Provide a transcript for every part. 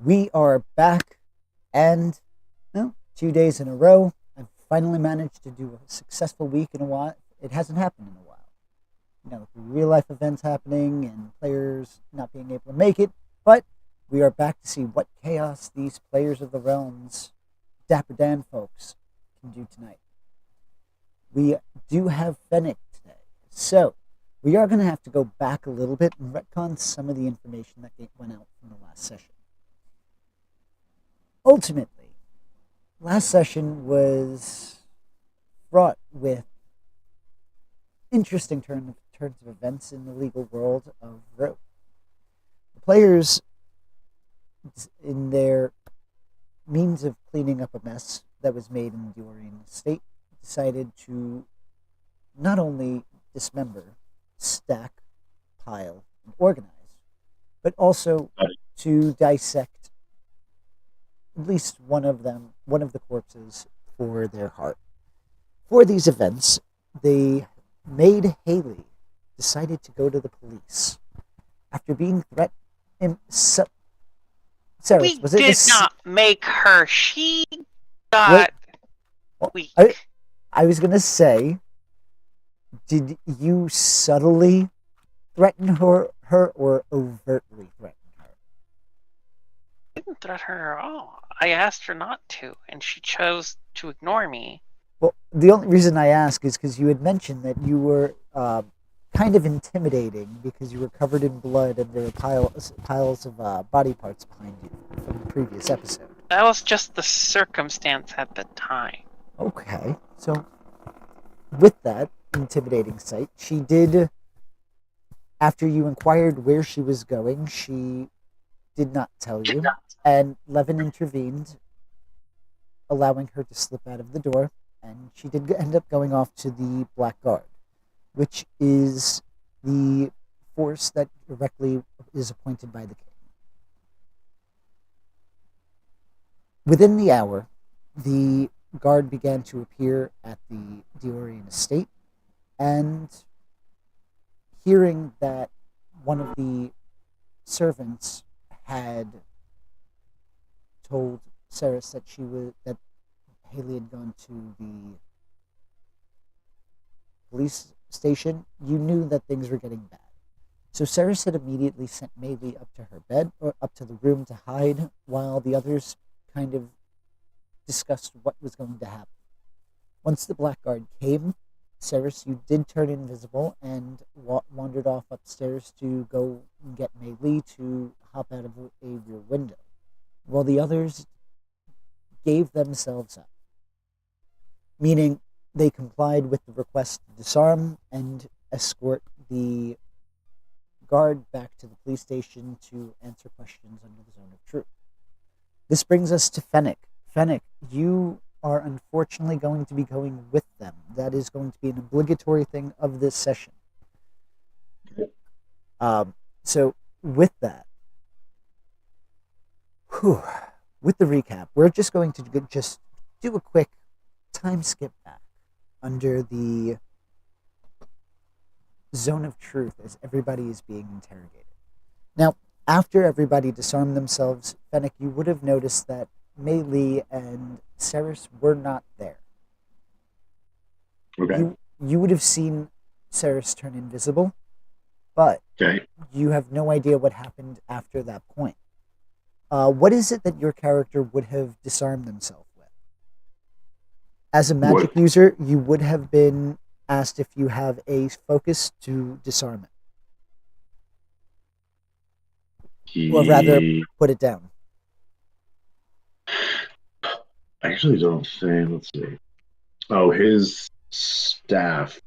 We are back, and 2 days in a row. I've finally managed to do a successful week in a while. It hasn't happened in a while. Real life events happening and players not being able to make it, but we are back to see what chaos these players of the realms, Dapper Dan folks, can do tonight. We do have Fennec today, so we are going to have to go back a little bit and retcon some of the information that went out from the last session. Ultimately, last session was fraught with interesting turns of events in the legal world of rope. The players, in their means of cleaning up a mess that was made in the Diorian estate, decided to not only dismember, stack, pile, and organize, but also to dissect at least one of the corpses for their heart. For these events, they made Haley decided to go to the police after being threatened. Sarah, we did not make her. She got weak. I was going to say, did you subtly threaten her or overtly threaten her? I didn't threaten her at all. I asked her not to, and she chose to ignore me. Well, the only reason I ask is because you had mentioned that you were kind of intimidating because you were covered in blood and there were piles of body parts behind you from the previous episode. That was just the circumstance at the time. Okay, so with that intimidating sight, she did, after you inquired where she was going, she did not tell you, and Levin intervened, allowing her to slip out of the door, and she did end up going off to the Black Guard, which is the force that directly is appointed by the king. Within the hour, the guard began to appear at the Diorian estate, and hearing that one of the servants had told Ceres that Haley had gone to the police station, you knew that things were getting bad. So Ceres had immediately sent Maylee up to her bed, or up to the room to hide, while the others kind of discussed what was going to happen. Once the Blackguard came, Ceres, you did turn invisible and wandered off upstairs to go and get Maylee to hop out of a rear window, while the others gave themselves up, meaning they complied with the request to disarm and escort the guard back to the police station to answer questions under the Zone of Truth. This brings us to Fennec. Fennec, you are unfortunately going to be going with them. That is going to be an obligatory thing of this session. So with that, with the recap, we're just going to just do a quick time skip back under the Zone of Truth as everybody is being interrogated. Now, after everybody disarmed themselves, Fennec, you would have noticed that Maylee and Ceres were not there. Okay. You would have seen Ceres turn invisible, but you have no idea what happened after that point. What is it that your character would have disarmed themselves with? As a magic user, you would have been asked if you have a focus to disarm it. Or rather, put it down. I actually don't think. Let's see. Oh, his staff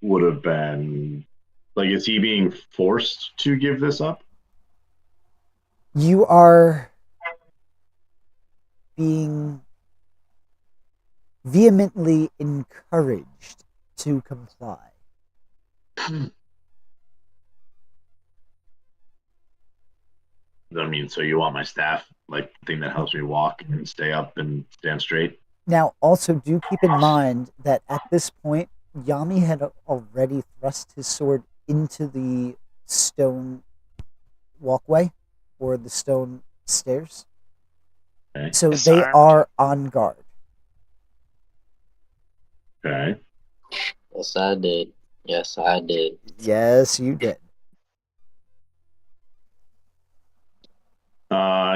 would have been like, is he being forced to give this up? You are being vehemently encouraged to comply. I mean, so you want my staff, like thing that helps me walk and stay up and stand straight? Now, also do keep in mind that at this point, Yami had already thrust his sword into the stone walkway or the stone stairs. Okay. So they Disarmed. are on guard. Okay. Yes, I did. Yes, I did. Yes, you did.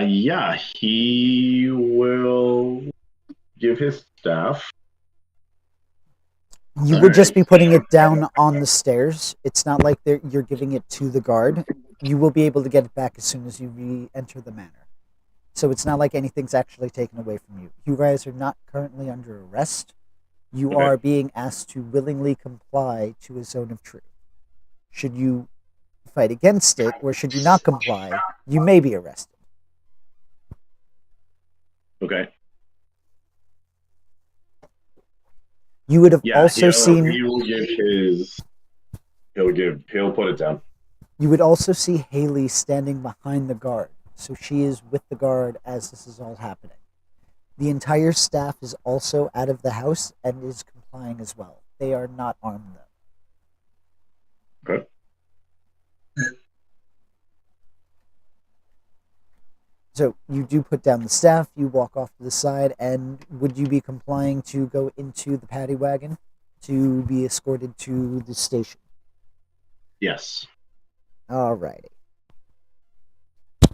Yeah, he will give his staff. You would just be putting it down on the stairs. It's not like you're giving it to the guard. You will be able to get it back as soon as you re-enter the manor. So it's not like anything's actually taken away from you. You guys are not currently under arrest. You Okay. are being asked to willingly comply to a zone of truth. Should you fight against it, or should you not comply, you may be arrested. Okay. You would have Yeah. also seen. He will give his. He'll put it down. You would also see Haley standing behind the guard. So she is with the guard as this is all happening. The entire staff is also out of the house and is complying as well. They are not armed though. Okay. So you do put down the staff, you walk off to the side, and would you be complying to go into the paddy wagon to be escorted to the station? Yes. Alrighty.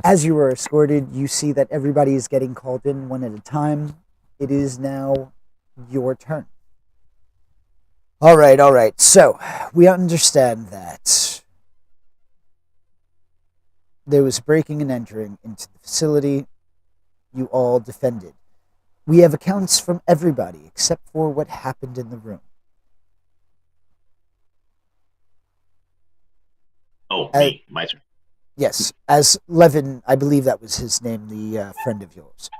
As you are escorted, you see that everybody is getting called in one at a time. It is now your turn. All right. So, we understand that there was breaking and entering into the facility. You all defended. We have accounts from everybody except for what happened in the room. Oh, me. My turn. Yes, as Levin, I believe that was his name, the friend of yours.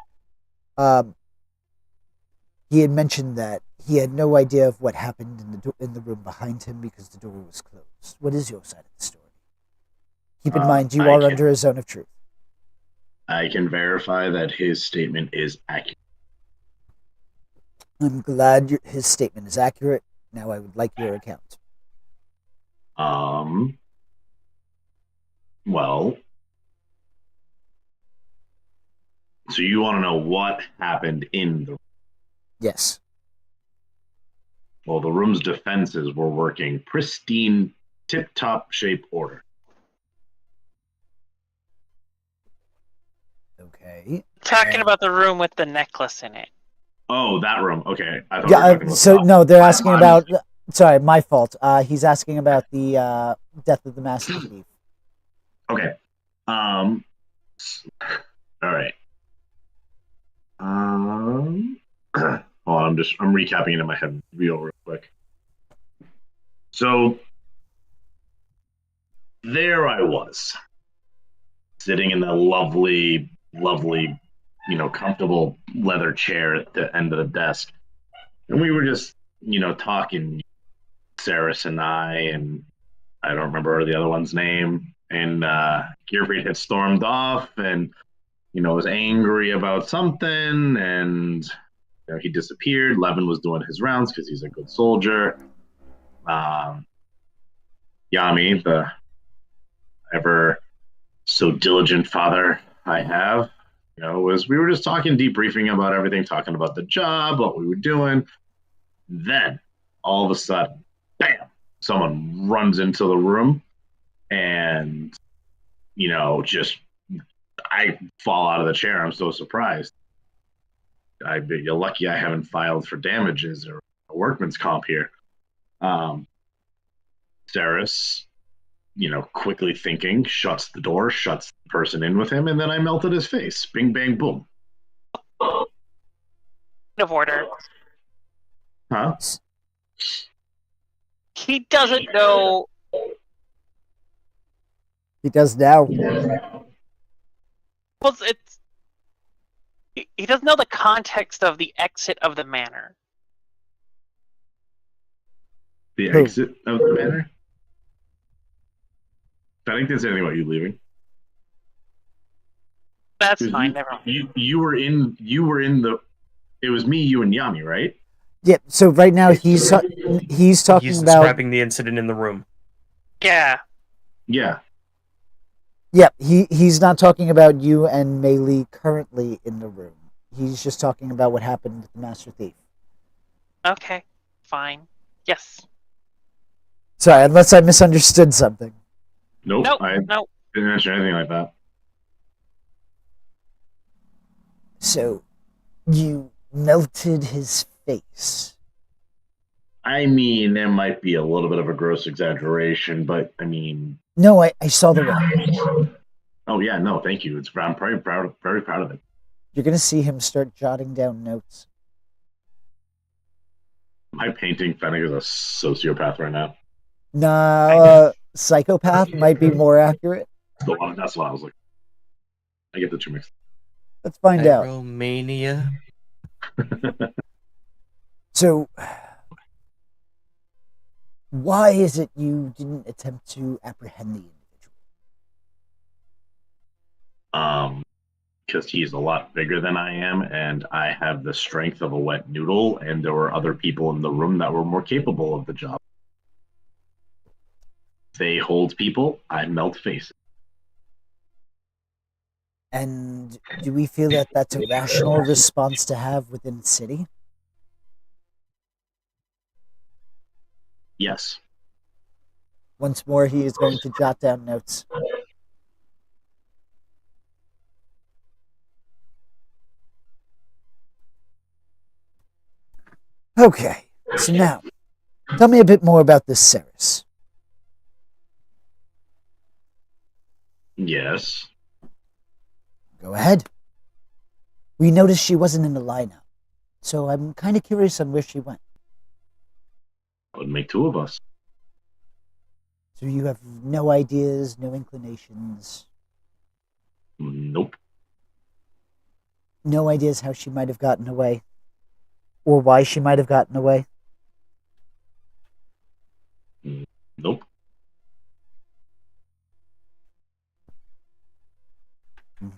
He had mentioned that he had no idea of what happened in the room behind him because the door was closed. What is your side of the story? Keep in mind, you are under a zone of truth. I can verify that his statement is accurate. I'm glad his statement is accurate. Now I would like your account. Well, so you want to know what happened in the room? Yes. Well, the room's defenses were working pristine, tip-top shape order. Okay. Talking about the room with the necklace in it. Oh, that room. Okay. I thought we were talking about So the- no, they're asking about. Sorry, my fault. He's asking about the death of the master thief. Okay. All right. Oh, I'm recapping it in my head real quick. So there I was, sitting in the lovely, comfortable leather chair at the end of the desk, and we were just, talking, Saris and I don't remember the other one's name, and Gearfried had stormed off, and was angry about something, and he disappeared. Levin was doing his rounds because he's a good soldier. Yami, the ever so diligent father I have, we were just talking, debriefing about everything, talking about the job, what we were doing. Then, all of a sudden, bam, someone runs into the room, and, I fall out of the chair. I'm so surprised. You're lucky I haven't filed for damages or a workman's comp here. Saris, quickly thinking, shuts the door, shuts the person in with him, and then I melted his face. Bing, bang, boom. Of order. Huh? He doesn't know. He does now. Well, he doesn't know the context of the exit of the manor. The Who? exit of the manor? I think there's anything about you leaving. That's fine. Never mind. You were in the. It was me, you, and Yami, right? Yeah. So right now he's talking He's about. describing the incident in the room. Yeah. Yeah. Yeah, he's not talking about you and Mei Li currently in the room. He's just talking about what happened with the Master Thief. Okay, fine. Yes. Sorry, unless I misunderstood something. Nope, Nope. I Nope. didn't mention anything like that. So, you melted his face. I mean, there might be a little bit of a gross exaggeration, but I mean, No, I saw the way. oh yeah, no, thank you. I'm very proud of it. You're going to see him start jotting down notes. Am I painting Fennec as a sociopath right now? Nah, psychopath might be more accurate. That's what I was like. I get the two mixed. Let's find out. Pyromania. So, why is it you didn't attempt to apprehend the individual? Because he's a lot bigger than I am, and I have the strength of a wet noodle, and there were other people in the room that were more capable of the job. They hold people, I melt faces. And do we feel that that's a rational response to have within the city? Yes. Once more, he is going to jot down notes. Okay, so now, tell me a bit more about this Ceres. Yes. Go ahead. We noticed she wasn't in the lineup, so I'm kind of curious on where she went. That would make two of us. So you have no ideas, no inclinations, Nope. no ideas how she might have gotten away, or why she might have gotten away? Nope.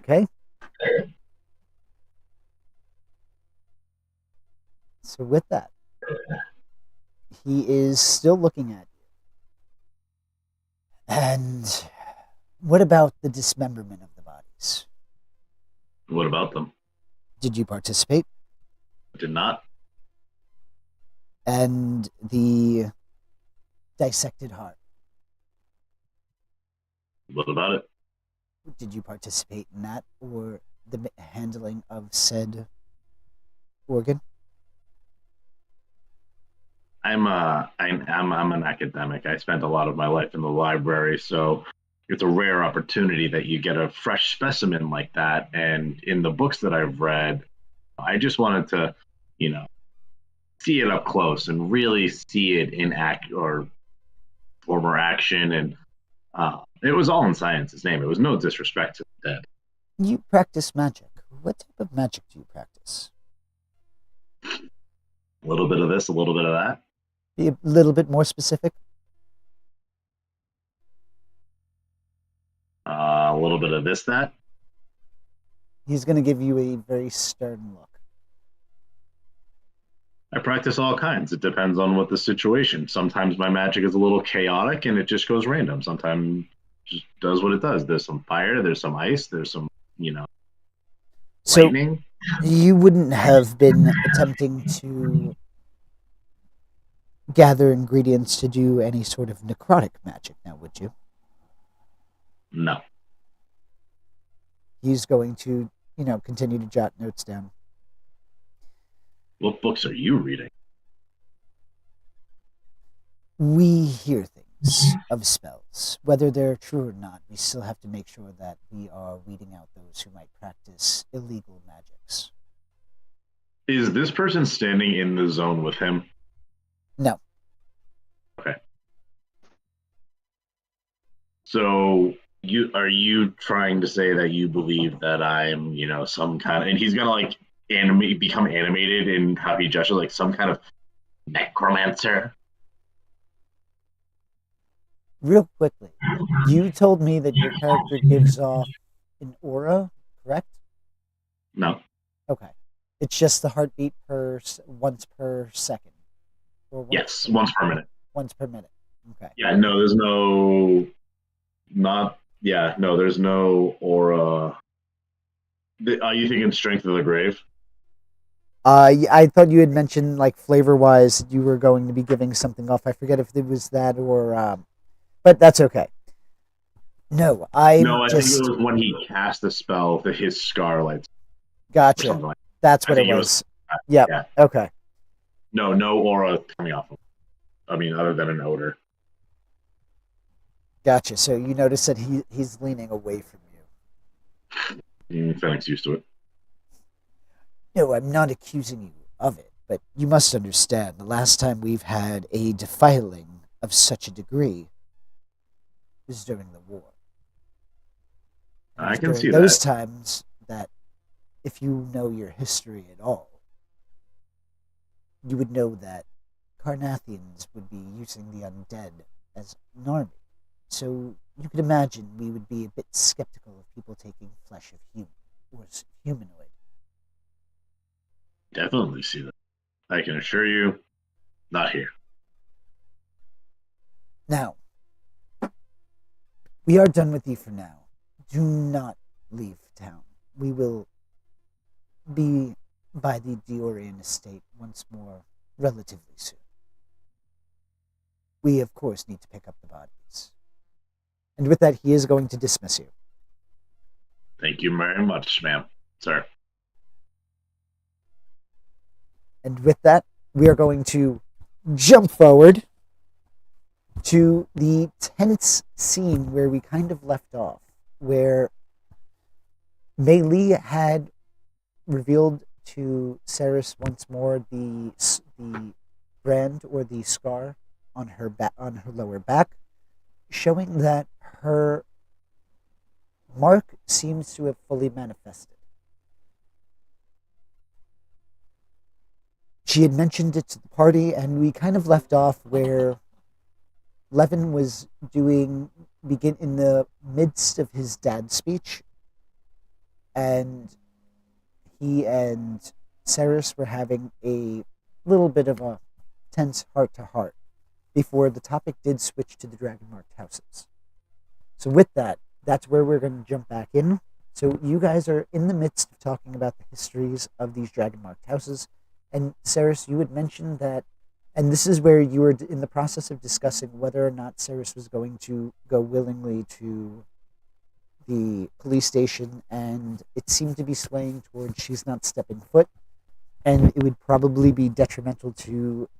Okay. So with that, he is still looking at you. And what about the dismemberment of the bodies? What about them? Did you participate? Did not. And the dissected heart, What about it? did you participate in that, or the handling of said organ? I'm an academic. I spent a lot of my life in the library, so it's a rare opportunity that you get a fresh specimen like that. And in the books that I've read, I just wanted to, see it up close and really see it in act or former action. And it was all in science's name. It was no disrespect to the dead. You practice magic. What type of magic do you practice? A little bit of this, a little bit of that. Be a little bit more specific. A little bit of this, that. He's going to give you a very stern look. I practice all kinds. It depends on what the situation. Sometimes my magic is a little chaotic and it just goes random. Sometimes it just does what it does. There's some fire, there's some ice, there's some, So lightning. you wouldn't have been attempting to gather ingredients to do any sort of necrotic magic now, would you? No. He's going to, continue to jot notes down. What books are you reading? We hear things of spells. Whether they're true or not, we still have to make sure that we are weeding out those who might practice illegal magics. Is this person standing in the zone with him? No. Okay. So are you trying to say that you believe that I'm, some kind of, and he's gonna become animated in how he gestures, like some kind of necromancer? Real quickly, you told me that your character gives off an aura, correct? No. Okay. It's just the heartbeat once per second. Or Yes, once per minute. Once per minute. Okay. Yeah, no, there's not Yeah, no, there's no aura. Are you thinking Strength of the Grave? I thought you had mentioned like flavor wise you were going to be giving something off. I forget if it was that or but that's okay. No, No, I'm I think it just was when he cast the spell to his Scarlet or gotcha. something like That's that. I what it think it was, was. Yep. yeah. Okay. No aura coming off him. I mean, other than an odor. Gotcha. So you notice that he's leaning away from you. Fennec's used to it. No, I'm not accusing you of it, but you must understand the last time we've had a defiling of such a degree was during the war. And it I was can during see those that. times that, if you know your history at all, you would know that Carnathians would be using the undead as an army. So you could imagine we would be a bit skeptical of people taking flesh of human or humanoid. Definitely see that. I can assure you, not here. Now, we are done with you for now. Do not leave town. We will be by the Diorian estate once more relatively soon. We, of course, need to pick up the bodies. And with that, he is going to dismiss you. Thank you very much, ma'am. Sir. And with that, we are going to jump forward to the tense scene where we kind of left off, where Mei Li had revealed to Ceres once more the brand or the scar on her on her lower back, showing that her mark seems to have fully manifested. She had mentioned it to the party, and we kind of left off where Levin was begin in the midst of his dad's speech, and he and Ceres were having a little bit of a tense heart to heart before the topic did switch to the dragon marked houses. So with that, that's where we're going to jump back in. So you guys are in the midst of talking about the histories of these dragon marked houses, and Ceres, you had mentioned that, and this is where you were in the process of discussing whether or not Ceres was going to go willingly to the police station, and it seemed to be swaying towards she's not stepping foot, and it would probably be detrimental to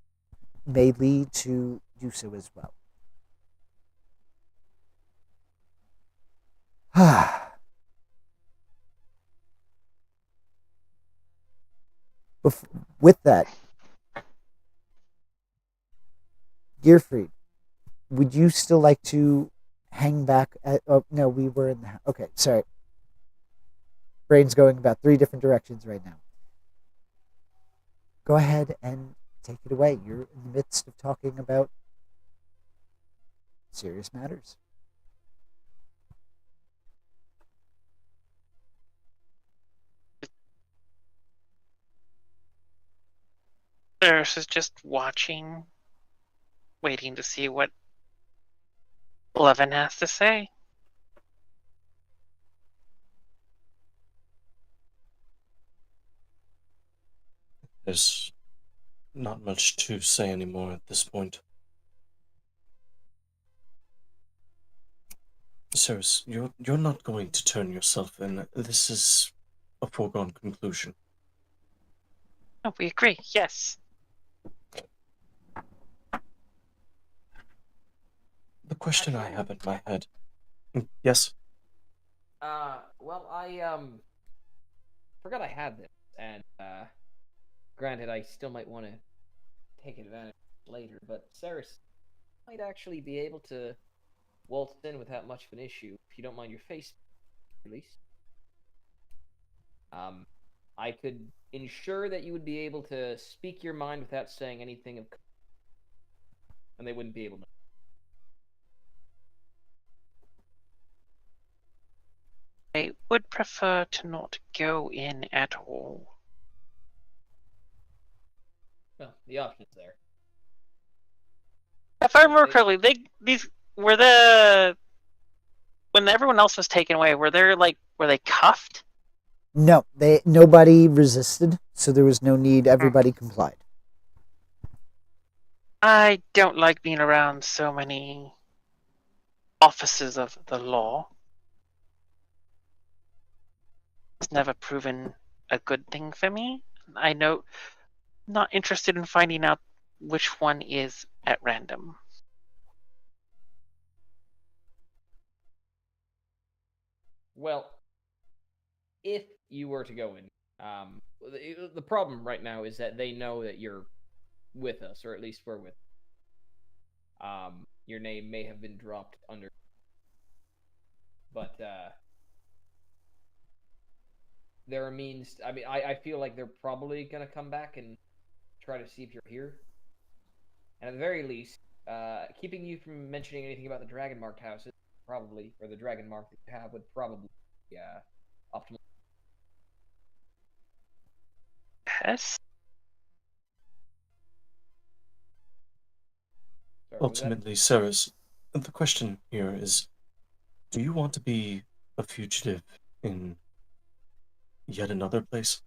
Mei Li to do so as well. With that, Gearfried, would you still like to hang back at, oh no, we were in the, okay, sorry, brain's going about 3 different directions right now. Go ahead and take it away. You're in the midst of talking about serious matters. Ceres is just watching, waiting to see what Levin has to say. There's not much to say anymore at this point. Ceres, you're not going to turn yourself in. This is a foregone conclusion. Oh, we agree, yes. The question I have in my head. Yes? Well, I forgot I had this, and granted, I still might want to take advantage later, but Ceres might actually be able to waltz in without much of an issue if you don't mind your face, at least. I could ensure that you would be able to speak your mind without saying anything of, and they wouldn't be able to. I would prefer to not go in at all. Well, the option's there. If I remember correctly, these were the when everyone else was taken away, were they cuffed? No, nobody resisted, so there was no need. Everybody complied. I don't like being around so many officers of the law. It's never proven a good thing for me. I know, not interested in finding out which one is at random. Well, if you were to go in, the problem right now is that they know that you're with us, or at least we're with. Your name may have been dropped under, but there are means. I mean, I feel like they're probably gonna come back and try to see if you're here, and at the very least, keeping you from mentioning anything about the Dragon Marked houses, probably, or the Dragon Mark that you have, would probably be optimal. Yes. Sorry, what was that? Ultimately, Ceres, the question here is, do you want to be a fugitive in yet another place?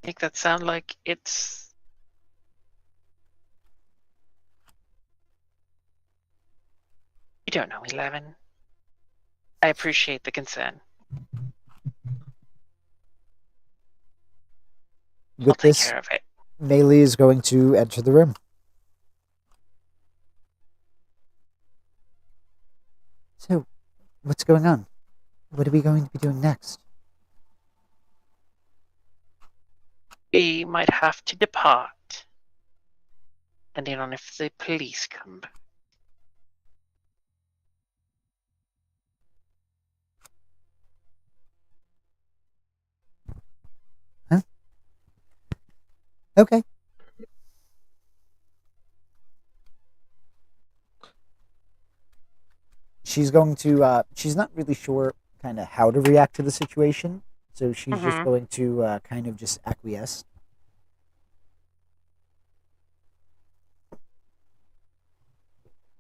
Make that sound like it's... You don't know me, Levin. I appreciate the concern. I'll With take this, care of it. Melee is going to enter the room. So, what's going on? What are we going to be doing next? We might have to depart, depending on if the police come back. Okay. She's going to, she's not really sure kind of how to react to the situation, so she's just going to kind of just acquiesce.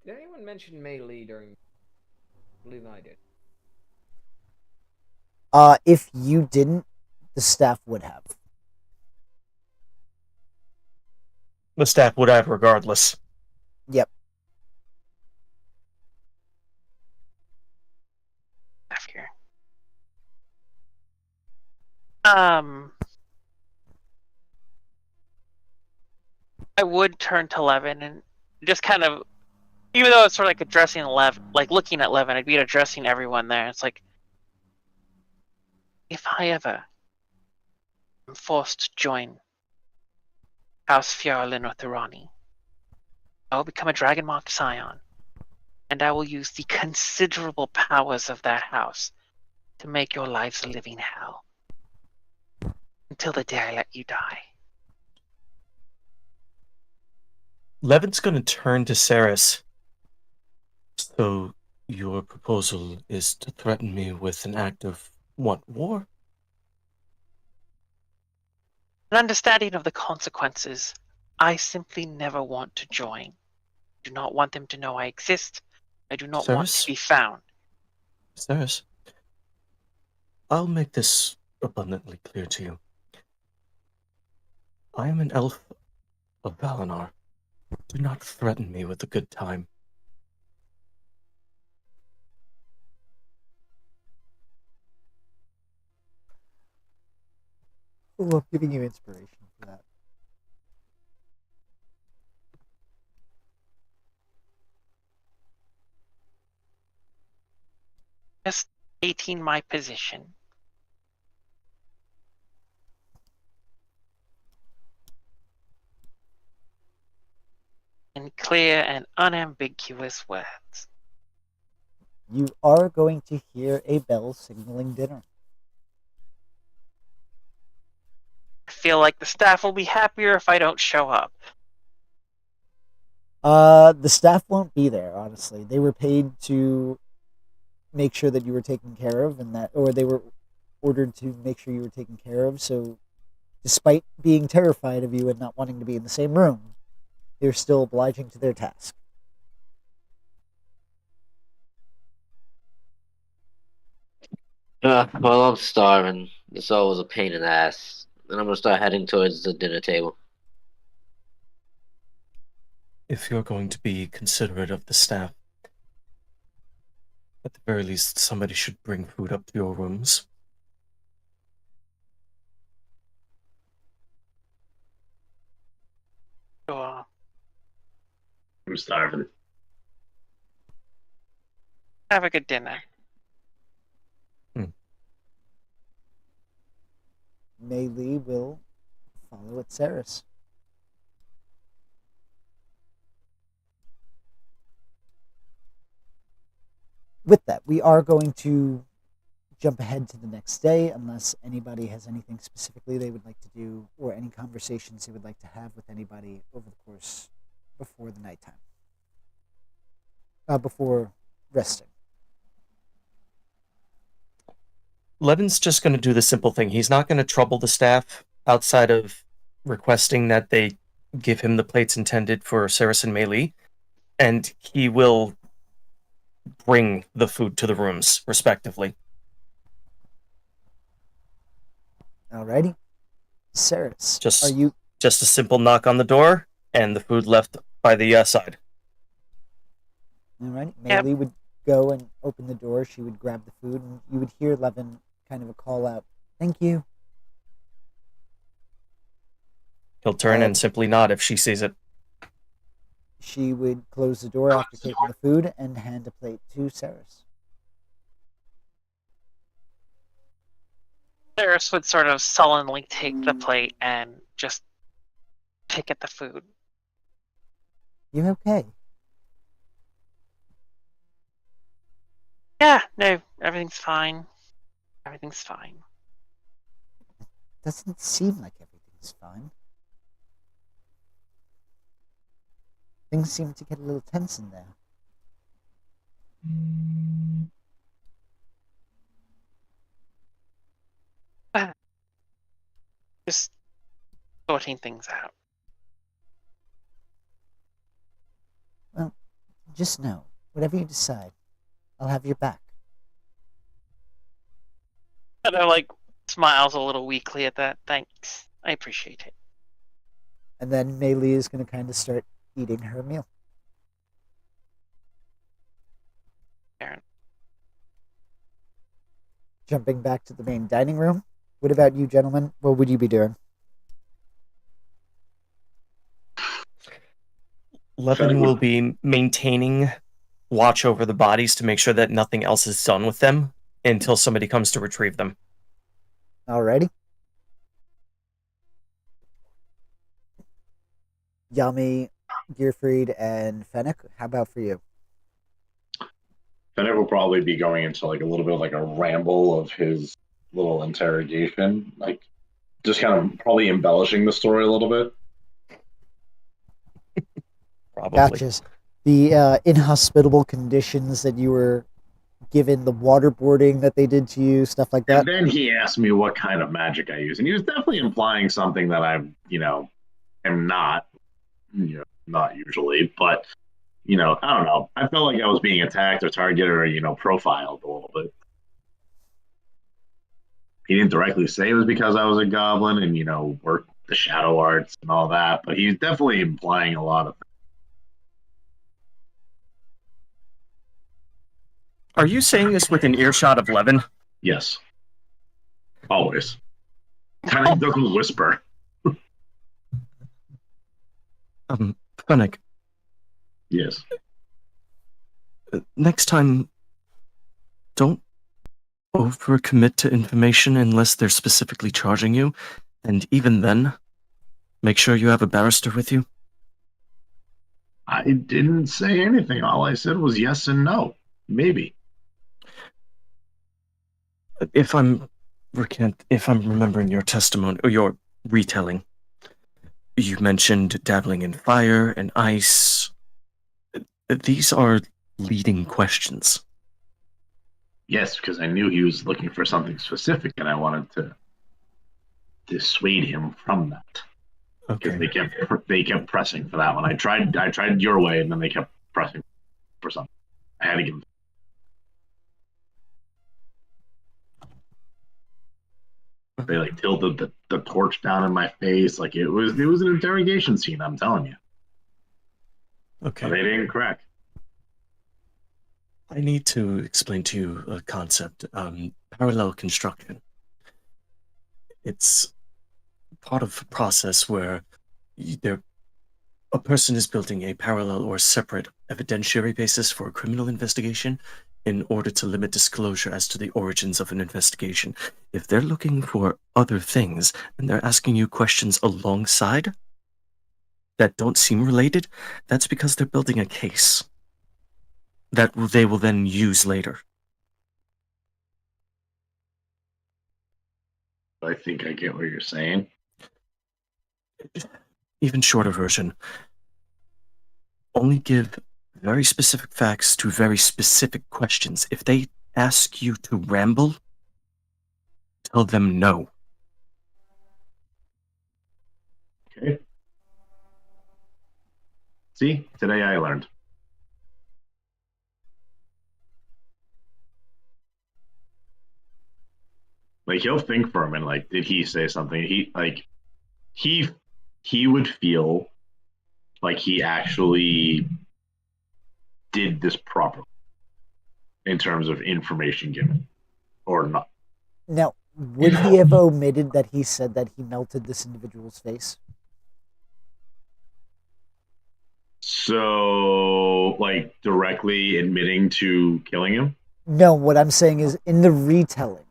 Did anyone mention Mei Li during? I believe I did. If you didn't, the staff would have. The staff would have regardless. Yep. Here. I would turn to Levin and just kind of, even though it's sort of like addressing Levin, like looking at Levin, I'd be addressing everyone there. It's like, if I ever am forced to join House Fjarlin or Thurani, I will become a Dragon Marked Scion, and I will use the considerable powers of that house to make your lives a living hell. Until the day I let you die. Levin's going to turn to Ceres. So, your proposal is to threaten me with an act of, what, war? An understanding of the consequences. I simply never want to join. I do not want them to know I exist. I do not want Ceres? to be found. Ceres, I'll make this abundantly clear to you. I am an elf of Valinor. Do not threaten me with a good time. Oh, I'm giving you inspiration for that. Just stating my position. In clear and unambiguous words. You are going to hear a bell signaling dinner. I feel like the staff will be happier if I don't show up. The staff won't be there, honestly. They were paid to make sure that you were taken care of, and that, or they were ordered to make sure you were taken care of. So, despite being terrified of you and not wanting to be in the same room, they're still obliging to their task. Well, I'm starving. It's always a pain in the ass. And I'm gonna start heading towards the dinner table. If you're going to be considerate of the staff, at the very least, somebody should bring food up to your rooms. Sure. I'm starving. Have a good dinner. Mei Li will follow at Ceres. With that, we are going to jump ahead to the next day unless anybody has anything specifically they would like to do or any conversations they would like to have with anybody over the course before the nighttime. Before resting. Levin's just going to do the simple thing. He's not going to trouble the staff outside of requesting that they give him the plates intended for Ceres and Mei Li, and he will bring the food to the rooms, respectively. Alrighty. Ceres, Just- are you... Just a simple knock on the door, and the food left by the side. Alrighty. Yep. Mei Li would go and open the door. She would grab the food, and you would hear Levin kind of a call out, "Thank you." He'll turn and simply nod if she sees it. She would close the door after taking the food and hand a plate to Ceres. Ceres would sort of sullenly take the plate and just pick at the food. You okay? Yeah, no, everything's fine. Everything's fine. Doesn't seem like everything's fine. Things seem to get a little tense in there. Just sorting things out. Just know, whatever you decide, I'll have your back. And I like smiles a little weakly at that. Thanks. I appreciate it. And then Mei Li is going to kind of start eating her meal. Aaron. Jumping back to the main dining room. What about you, gentlemen? What would you be doing? Levin will be maintaining watch over the bodies to make sure that nothing else is done with them until somebody comes to retrieve them. Alrighty. Yami, Gearfried, and Fennec, how about for you? Then it will probably be going into like a little bit of like a ramble of his little interrogation, like just kind of probably embellishing the story a little bit. Probably. Gotcha. The inhospitable conditions that you were given, the waterboarding that they did to you, stuff like that. And then he asked me what kind of magic I use, and he was definitely implying something that I, am not, not usually, but I don't know. I felt like I was being attacked or targeted or profiled a little bit. He didn't directly say it was because I was a goblin and worked the shadow arts and all that, but he's definitely implying a lot of things. Are you saying this with an earshot of Levin? Yes, always. Kind of doesn't whisper. Fennec, Yes. next time, don't overcommit to information unless they're specifically charging you, and even then, make sure you have a barrister with you. I didn't say anything. All I said was yes and no. Maybe. If I'm remembering your testimony or your retelling, you mentioned dabbling in fire and ice. These are leading questions. Yes, because I knew he was looking for something specific and I wanted to dissuade him from that. because Okay. they kept pressing for that one. I tried your way, and then they kept pressing for something. I had to give them. They like tilted the torch down in my face. Like it was an interrogation scene. I'm telling you. But Okay. they didn't crack. I need to explain to you a concept. Parallel construction. It's part of a process where a person is building a parallel or separate evidentiary basis for a criminal investigation in order to limit disclosure as to the origins of an investigation. If they're looking for other things and they're asking you questions alongside that don't seem related, that's because they're building a case that they will then use later. I think I get what you're saying. Even shorter version. Only give very specific facts to very specific questions. If they ask you to ramble, tell them no. Okay. See, today I learned. Like he'll think for a minute. Like, did he say something? He would feel like he actually did this properly in terms of information given or not. Now, would he have omitted that he said that he melted this individual's face? So, like, directly admitting to killing him? No, what I'm saying is in the retelling,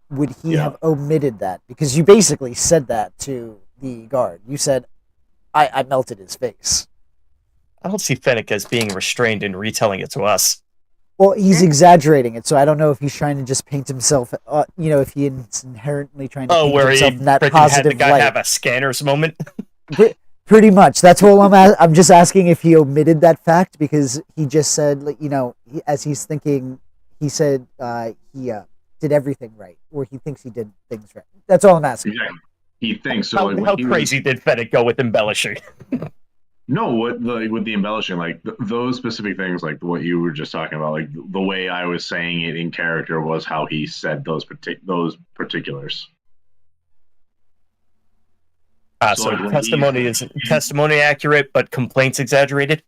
would he Yeah. have omitted that? Because you basically said that to the guard. You said, I melted his face. I don't see Fennec as being restrained in retelling it to us. Well, he's exaggerating it, so I don't know if he's trying to just paint himself, if he's inherently trying to Oh, paint where he himself in that freaking had the positive guy light. have a scanners moment. Pretty much. That's what I'm just asking if he omitted that fact because he just said, like, as he's thinking, he said he did everything right, or he thinks he did things right. That's all I'm asking. Exactly. He thinks so. How, Like, when how he crazy did Fennec go with embellishing? No, with the embellishing, like those specific things, like what you were just talking about, like the way I was saying it in character was how he said those particulars. So like, when testimony is testimony accurate, but complaints exaggerated.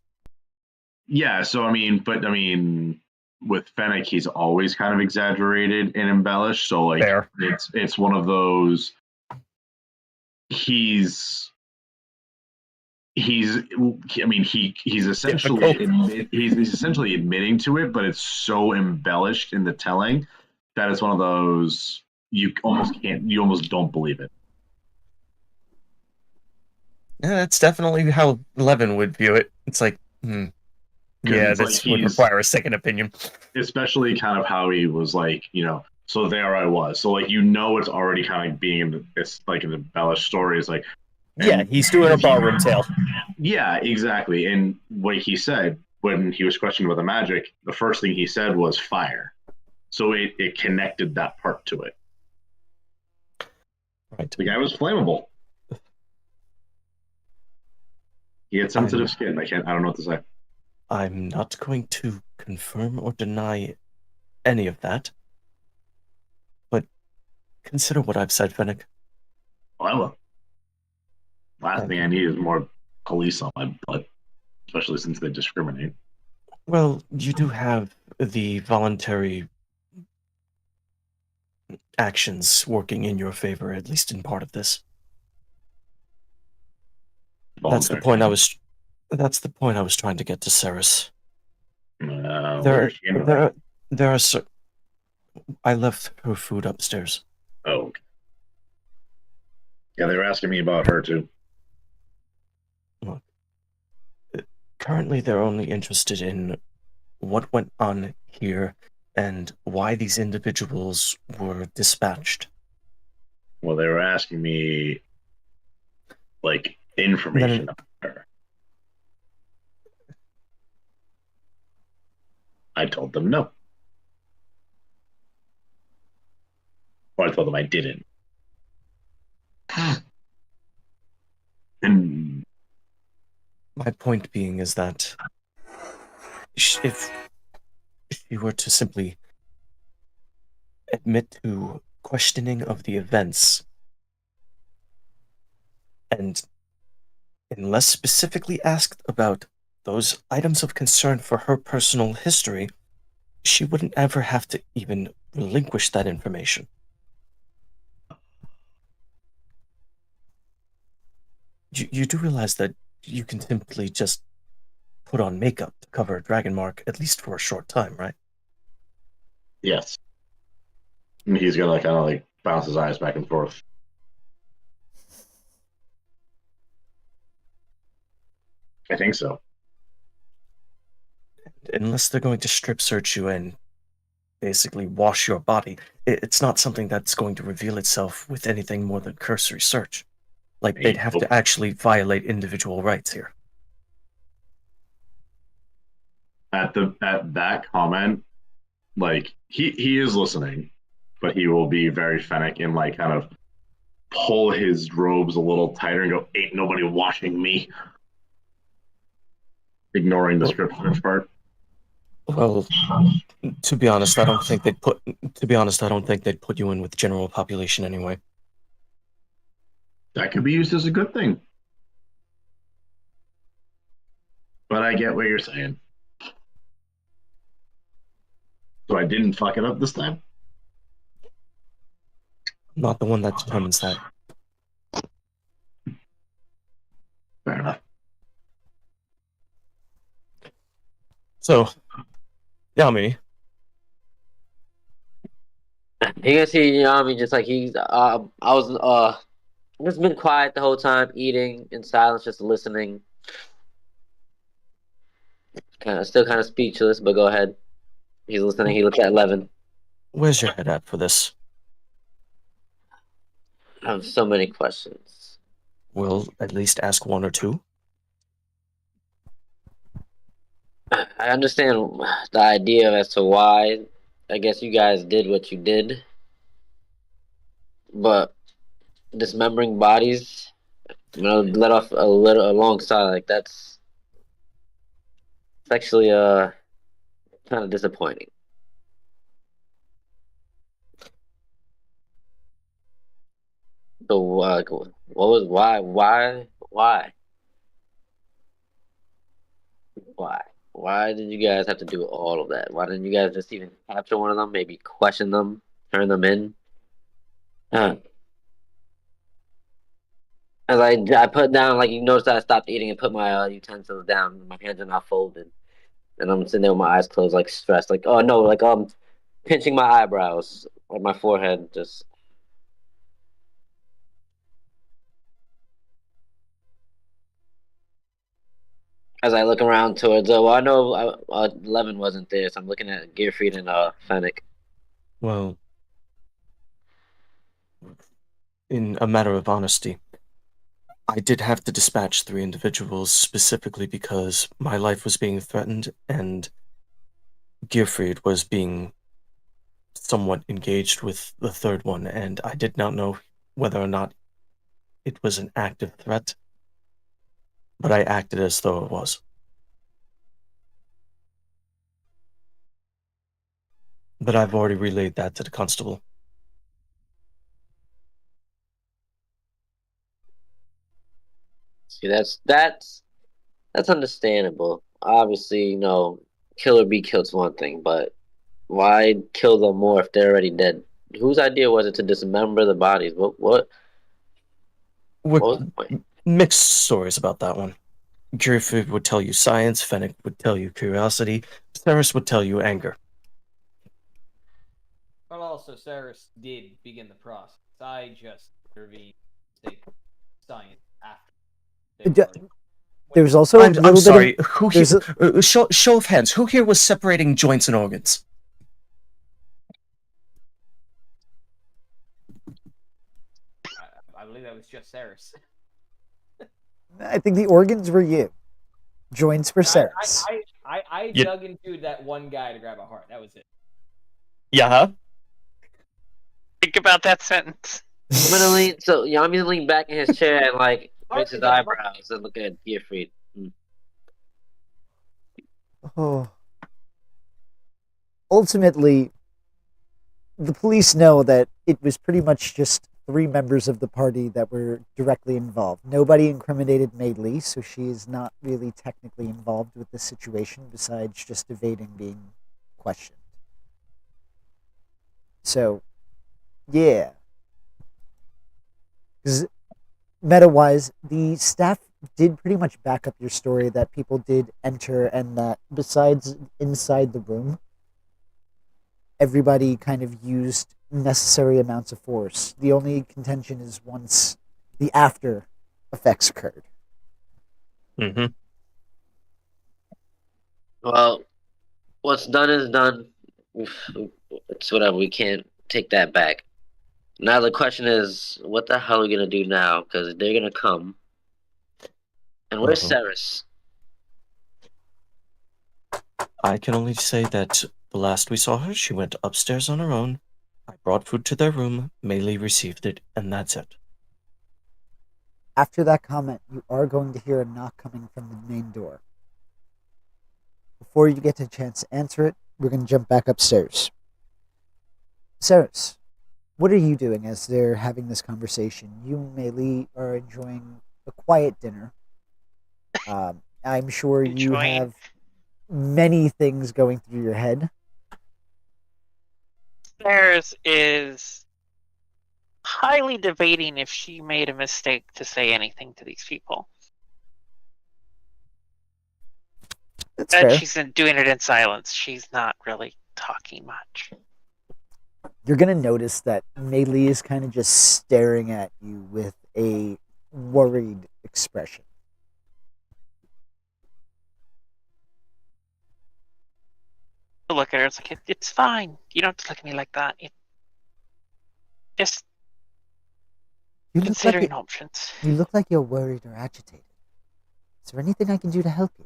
Yeah, so I mean, with Fennec, he's always kind of exaggerated and embellished. So like, Fair. it's one of those. He's essentially he's essentially admitting to it, but it's so embellished in the telling that it's one of those you almost don't believe it. Yeah, that's definitely how Levin would view it. It's like, yeah, it's this like would require a second opinion. Especially kind of how he was like, so there I was. So like, it's already kind of being in this like an embellished story. It's like, yeah, he's doing a barroom tale. Yeah, exactly. And what he said when he was questioned about the magic, the first thing he said was fire. So it connected that part to it. Right. The guy was flammable. He had sensitive skin. I don't know what to say. I'm not going to confirm or deny any of that. But consider what I've said, Fennec. Well, I will. Last thing I need is more police on my butt, especially since they discriminate. Well, you do have the voluntary actions working in your favor, at least in part of this. That's the point I was trying to get to, Ceres. There are I left her food upstairs. Oh, okay. Yeah, they were asking me about her too. Look, currently they're only interested in what went on here and why these individuals were dispatched. Well, they were asking me like information about her. I told them no. Or I told them I didn't. And My point being is that if you were to simply admit to questioning of the events, and unless specifically asked about those items of concern for her personal history, she wouldn't ever have to even relinquish that information. You do realize that you can simply just put on makeup to cover a dragon mark, at least for a short time, right? Yes. And he's gonna kind of like bounce his eyes back and forth. I think so. Unless they're going to strip search you and basically wash your body, it's not something that's going to reveal itself with anything more than cursory search. Like, they'd have to actually violate individual rights here. At that comment, like he is listening, but he will be very Fennec and like kind of pull his robes a little tighter and go, "Ain't nobody washing me." Ignoring the script search part. Well, to be honest, I don't think they'd put you in with the general population anyway. That could be used as a good thing. But I get what you're saying. So I didn't fuck it up this time? I'm not the one that determines that. Fair enough. So, Yami. You can see Yami just like he's. I was just been quiet the whole time, eating in silence, just listening. Still kind of speechless, but go ahead. He's listening. He looks at Levin. Where's your head at for this? I have so many questions. We'll at least ask one or two. I understand the idea as to why I guess you guys did what you did, but dismembering bodies, let off a little alongside like that's actually kind of disappointing. So what was why did you guys have to do all of that? Why didn't you guys just even capture one of them, maybe question them, turn them in? As I put down, like you noticed, I stopped eating and put my utensils down. My hands are not folded, and I'm sitting there with my eyes closed, like stressed, like oh no, like pinching my eyebrows, like my forehead, just. As I look around towards, well, I know Levin wasn't there, so I'm looking at Gearfried and Fennec. Well, in a matter of honesty, I did have to dispatch 3 individuals specifically because my life was being threatened and Gearfried was being somewhat engaged with the third one, and I did not know whether or not it was an active threat, but I acted as though it was. But I've already relayed that to the constable. See, that's understandable. Obviously, kill or be killed's one thing, but why kill them more if they're already dead? Whose idea was it to dismember the bodies? What was the point? Mixed stories about that one. Gearfried would tell you science, Fennec would tell you curiosity, Ceres would tell you anger. Well, also, Ceres did begin the process. I just intervened to take science after. There's also I'm sorry. Who here? Show of hands. Who here was separating joints and organs? I believe that was just Ceres. I think the organs were you. Joints were Ceres. I dug into that one guy to grab a heart. That was it. Yeah. Think about that sentence. I'm gonna lean back in his chair and like raise his eyebrows and look at Gearfried. Oh. Ultimately, the police know that it was pretty much just 3 members of the party that were directly involved. Nobody incriminated Mei Li, so she is not really technically involved with the situation besides just evading being questioned. So, yeah. Because meta-wise, the staff did pretty much back up your story that people did enter and that besides inside the room, everybody kind of used necessary amounts of force. The only contention is once the after effects occurred. Mm-hmm. Well, what's done is done. It's whatever. We can't take that back. Now the question is, what the hell are we gonna do now? Because they're gonna come. And where's Mhm. Ceres? I can only say that the last we saw her, she went upstairs on her own. I brought food to their room. Mei Li received it, and that's it. After that comment, you are going to hear a knock coming from the main door. Before you get a chance to answer it, we're going to jump back upstairs. Ceres, what are you doing as they're having this conversation? You and Mei Li are enjoying a quiet dinner. I'm sure you Enjoying. have many things going through your head. Theirs is highly debating if she made a mistake to say anything to these people. That's And fair. she's doing it in silence. She's not really talking much. You're going to notice that Mei Li is kind of just staring at you with a worried expression. I look at her, it's like, it's fine. You don't have to look at me like that. Just You look considering like options. you look like you're worried or agitated. Is there anything I can do to help you?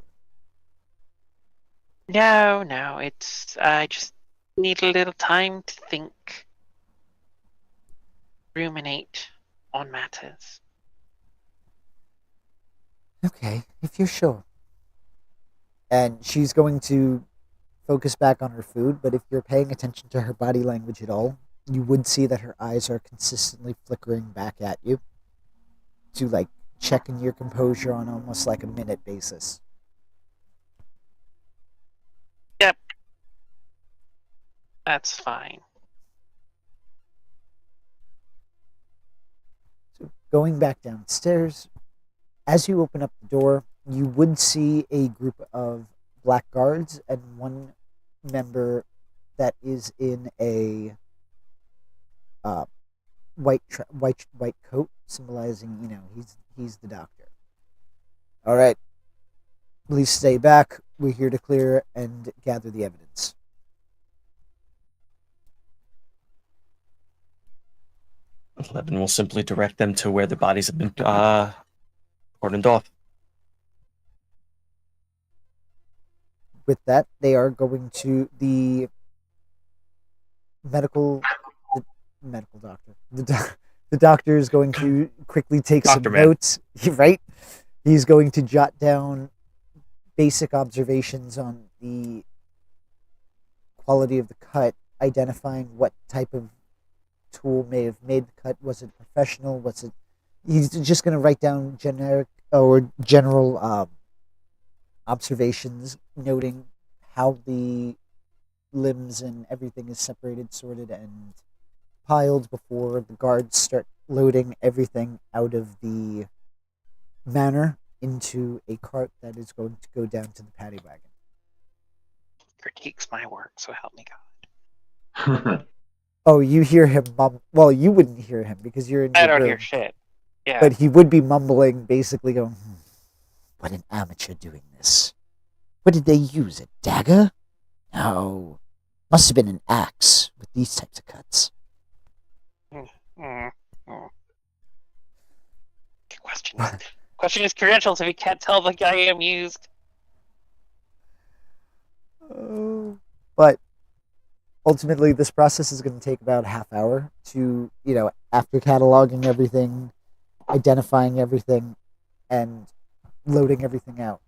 No, I just need a little time to think, ruminate on matters. Okay, if you're sure. And she's going to focus back on her food, but if you're paying attention to her body language at all, you would see that her eyes are consistently flickering back at you to like checking your composure on almost like a minute basis. Yep. That's fine. So going back downstairs, as you open up the door, you would see a group of black guards and one member that is in a white coat, symbolizing he's the doctor. All right, please stay back. We're here to clear and gather the evidence. Levin will simply direct them to where the bodies have been cordoned off. With that, they are going to the medical doctor. The doctor is going to quickly take Doctor some man. notes. Right? He's going to jot down basic observations on the quality of the cut, identifying what type of tool may have made the cut. Was it professional? Was it? He's just going to write down generic or general observations, noting how the limbs and everything is separated, sorted, and piled before the guards start loading everything out of the manor into a cart that is going to go down to the paddy wagon. Critiques my work, so help me God. Oh, you hear him well, you wouldn't hear him because you're in I your don't room, hear shit. Yeah. but he would be mumbling, basically going, what an amateur doing this. What did they use, a dagger? No. Must have been an axe with these types of cuts. Mm. Question his credentials if he can't tell the guy I'm used. But ultimately, this process is going to take about a half hour to, after cataloging everything, identifying everything, and loading everything out.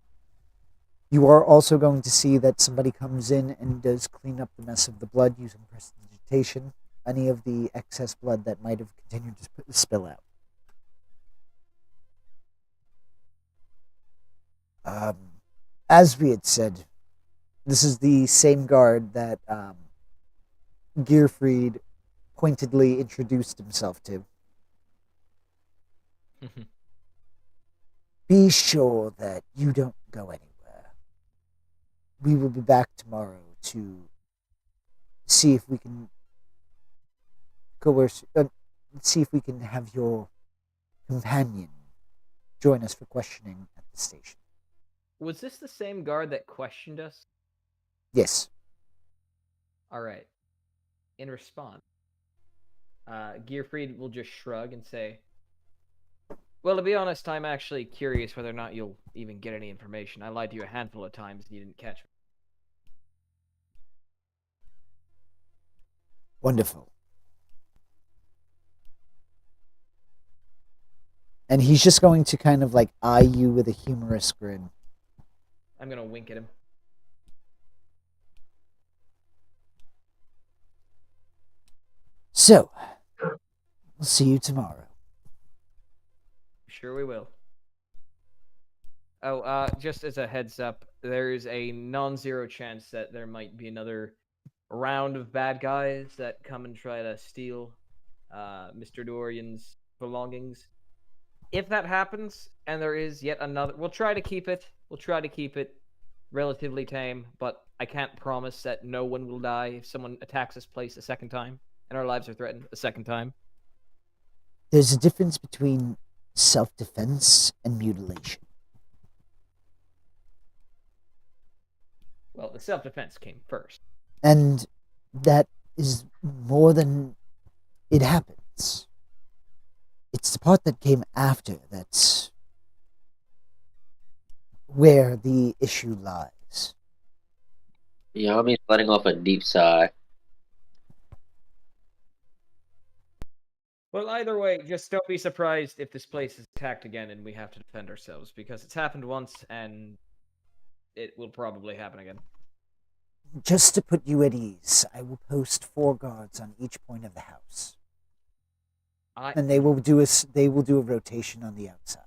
You are also going to see that somebody comes in and does clean up the mess of the blood using prestidigitation. Any of the excess blood that might have continued to spill out. As we had said, this is the same guard that Gearfried pointedly introduced himself to. Be sure that you don't go anywhere. We will be back tomorrow to see if we can see if we can have your companion join us for questioning at the station. Was this the same guard that questioned us? Yes. All right. In response, Gearfried will just shrug and say, "Well, to be honest, I'm actually curious whether or not you'll even get any information. I lied to you a handful of times and you didn't catch me." Wonderful. And he's just going to kind of like eye you with a humorous grin. I'm gonna wink at him. So, we'll see you tomorrow. Sure we will. Oh, just as a heads up, there's a non-zero chance that there might be another round of bad guys that come and try to steal Mr. Dorian's belongings. If that happens, and there is yet another, we'll try to keep it relatively tame, but I can't promise that no one will die if someone attacks this place a second time, and our lives are threatened a second time. There's a difference between self-defense and mutilation. Well, the self-defense came first. And that is more than it happens. It's the part that came after that's where the issue lies. Yami's letting off a deep sigh. Well, either way, just don't be surprised if this place is attacked again and we have to defend ourselves, because it's happened once and it will probably happen again. Just to put you at ease, I will post 4 guards on each point of the house. And they will do a rotation on the outside.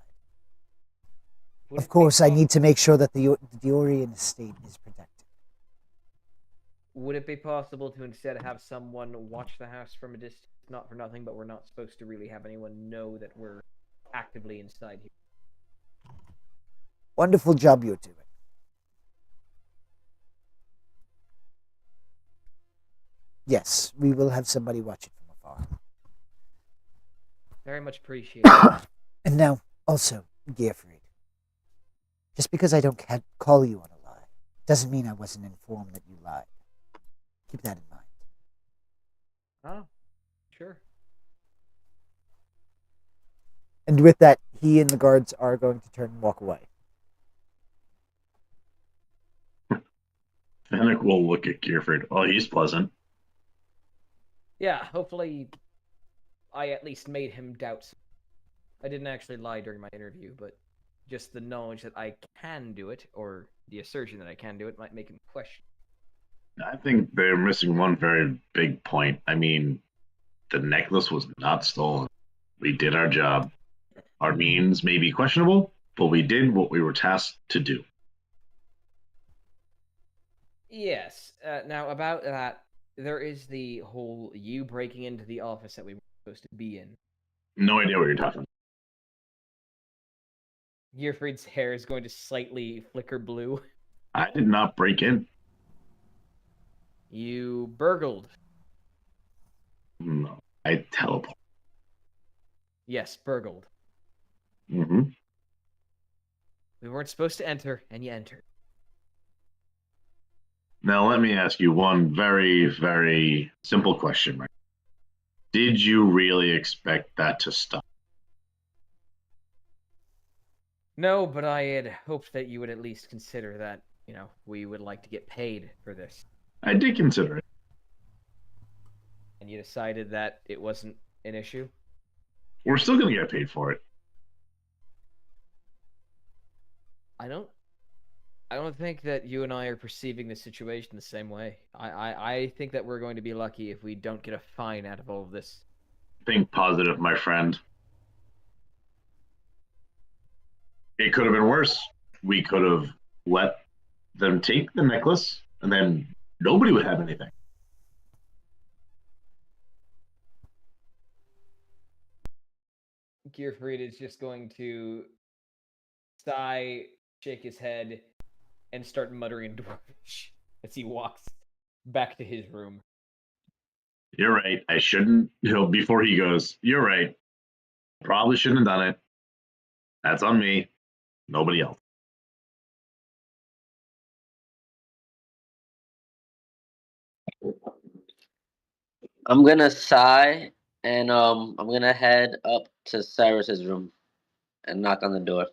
Of course, I need to make sure that the Diorian estate is protected. Would it be possible to instead have someone watch the house from a distance? Not for nothing, but we're not supposed to really have anyone know that we're actively inside here. Wonderful job you're doing. Yes, we will have somebody watch it from afar. Very much appreciated. And now, also, Gearfried. Just because I don't call you on a lie, doesn't mean I wasn't informed that you lied. Keep that in mind. Oh, sure. And with that, he and the guards are going to turn and walk away. Fennec will look at Gearfried. Oh, he's pleasant. Yeah, hopefully I at least made him doubt. I didn't actually lie during my interview, but just the knowledge that I can do it, or the assertion that I can do it, might make him question. I think they're missing one very big point. I mean, the necklace was not stolen. We did our job. Our means may be questionable, but we did what we were tasked to do. Yes. Now, about that, there is the whole you breaking into the office that we were supposed to be in. No idea what you're talking about. Gearfried's hair is going to slightly flicker blue. I did not break in. You burgled. No, I teleport. Yes, burgled. Mm-hmm. We weren't supposed to enter, and you entered. Now, let me ask you one very, very simple question. Right? Did you really expect that to stop? No, but I had hoped that you would at least consider that, we would like to get paid for this. I did consider it. And you decided that it wasn't an issue? We're still going to get paid for it. I don't I don't think that you and I are perceiving the situation the same way. I think that we're going to be lucky if we don't get a fine out of all of this. Think positive, my friend. It could have been worse. We could have let them take the necklace, and then nobody would have anything. Gearfried is just going to sigh, shake his head, and start muttering in Dwarvish as he walks back to his room. You're right. I shouldn't, before he goes, you're right. Probably shouldn't have done it. That's on me. Nobody else. I'm gonna sigh and I'm gonna head up to Cyrus's room and knock on the door.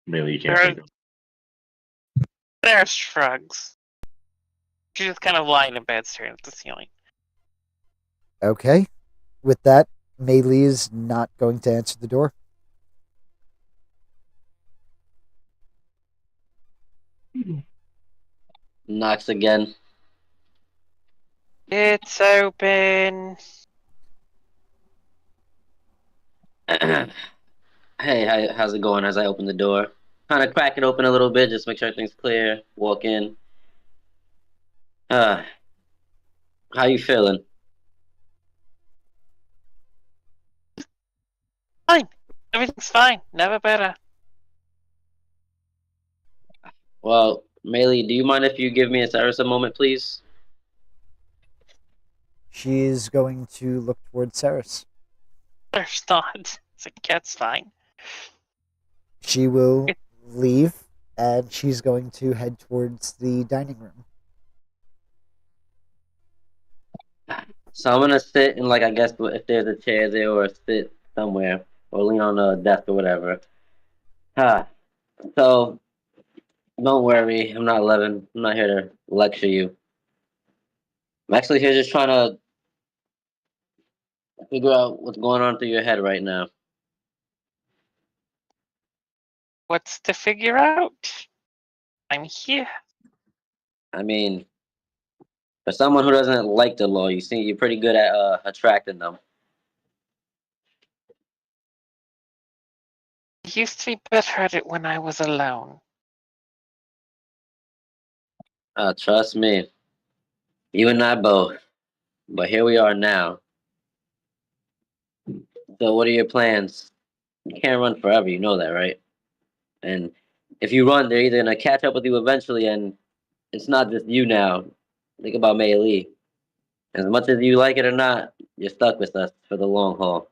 Maybe you can't There, think of. there shrugs. She's just kind of lying in bed staring at the ceiling. Okay. With that, Maylee is not going to answer the door. Knocks again. It's open. Hey, how's it going? As I open the door, kind of crack it open a little bit, just make sure everything's clear. Walk in. How you feeling? Fine. Everything's fine. Never better. Well, Maylee, do you mind if you give me and Cyrus a moment, please? She's going to look towards Cyrus. There's not. It's like, that's fine. She will leave, and she's going to head towards the dining room. So I'm gonna sit and, like, I guess if there's a chair there, or sit somewhere, or lean on a desk or whatever. So don't worry, I'm not 11. I'm not here to lecture you. I'm actually here just trying to figure out what's going on through your head right now. What's to figure out? I'm here. I mean, for someone who doesn't like the law, you seem you're pretty good at attracting them. I used to be better at it when I was alone. Trust me, you and I both. But here we are now. So what are your plans? You can't run forever, you know that, right? And if you run, they're either gonna catch up with you eventually, and it's not just you now. Think about Mei Lee. As much as you like it or not, you're stuck with us for the long haul.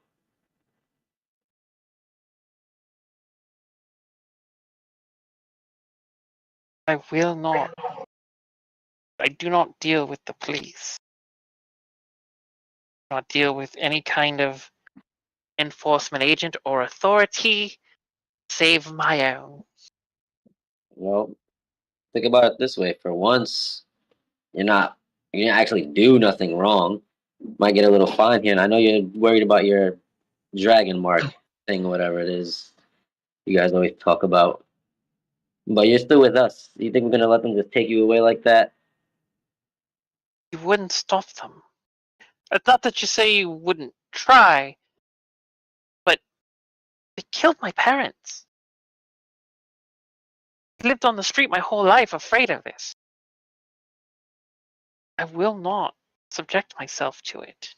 I will not. I do not deal with the police. I do not deal with any kind of enforcement agent or authority save my own. Well, think about it this way. For once, you didn't actually do nothing wrong. Might get a little fine here, and I know you're worried about your dragon mark thing, whatever it is you guys always talk about. But you're still with us. You think we're gonna let them just take you away like that? You wouldn't stop them. It's not that you say you wouldn't try, but they killed my parents. I lived on the street my whole life afraid of this. I will not subject myself to it.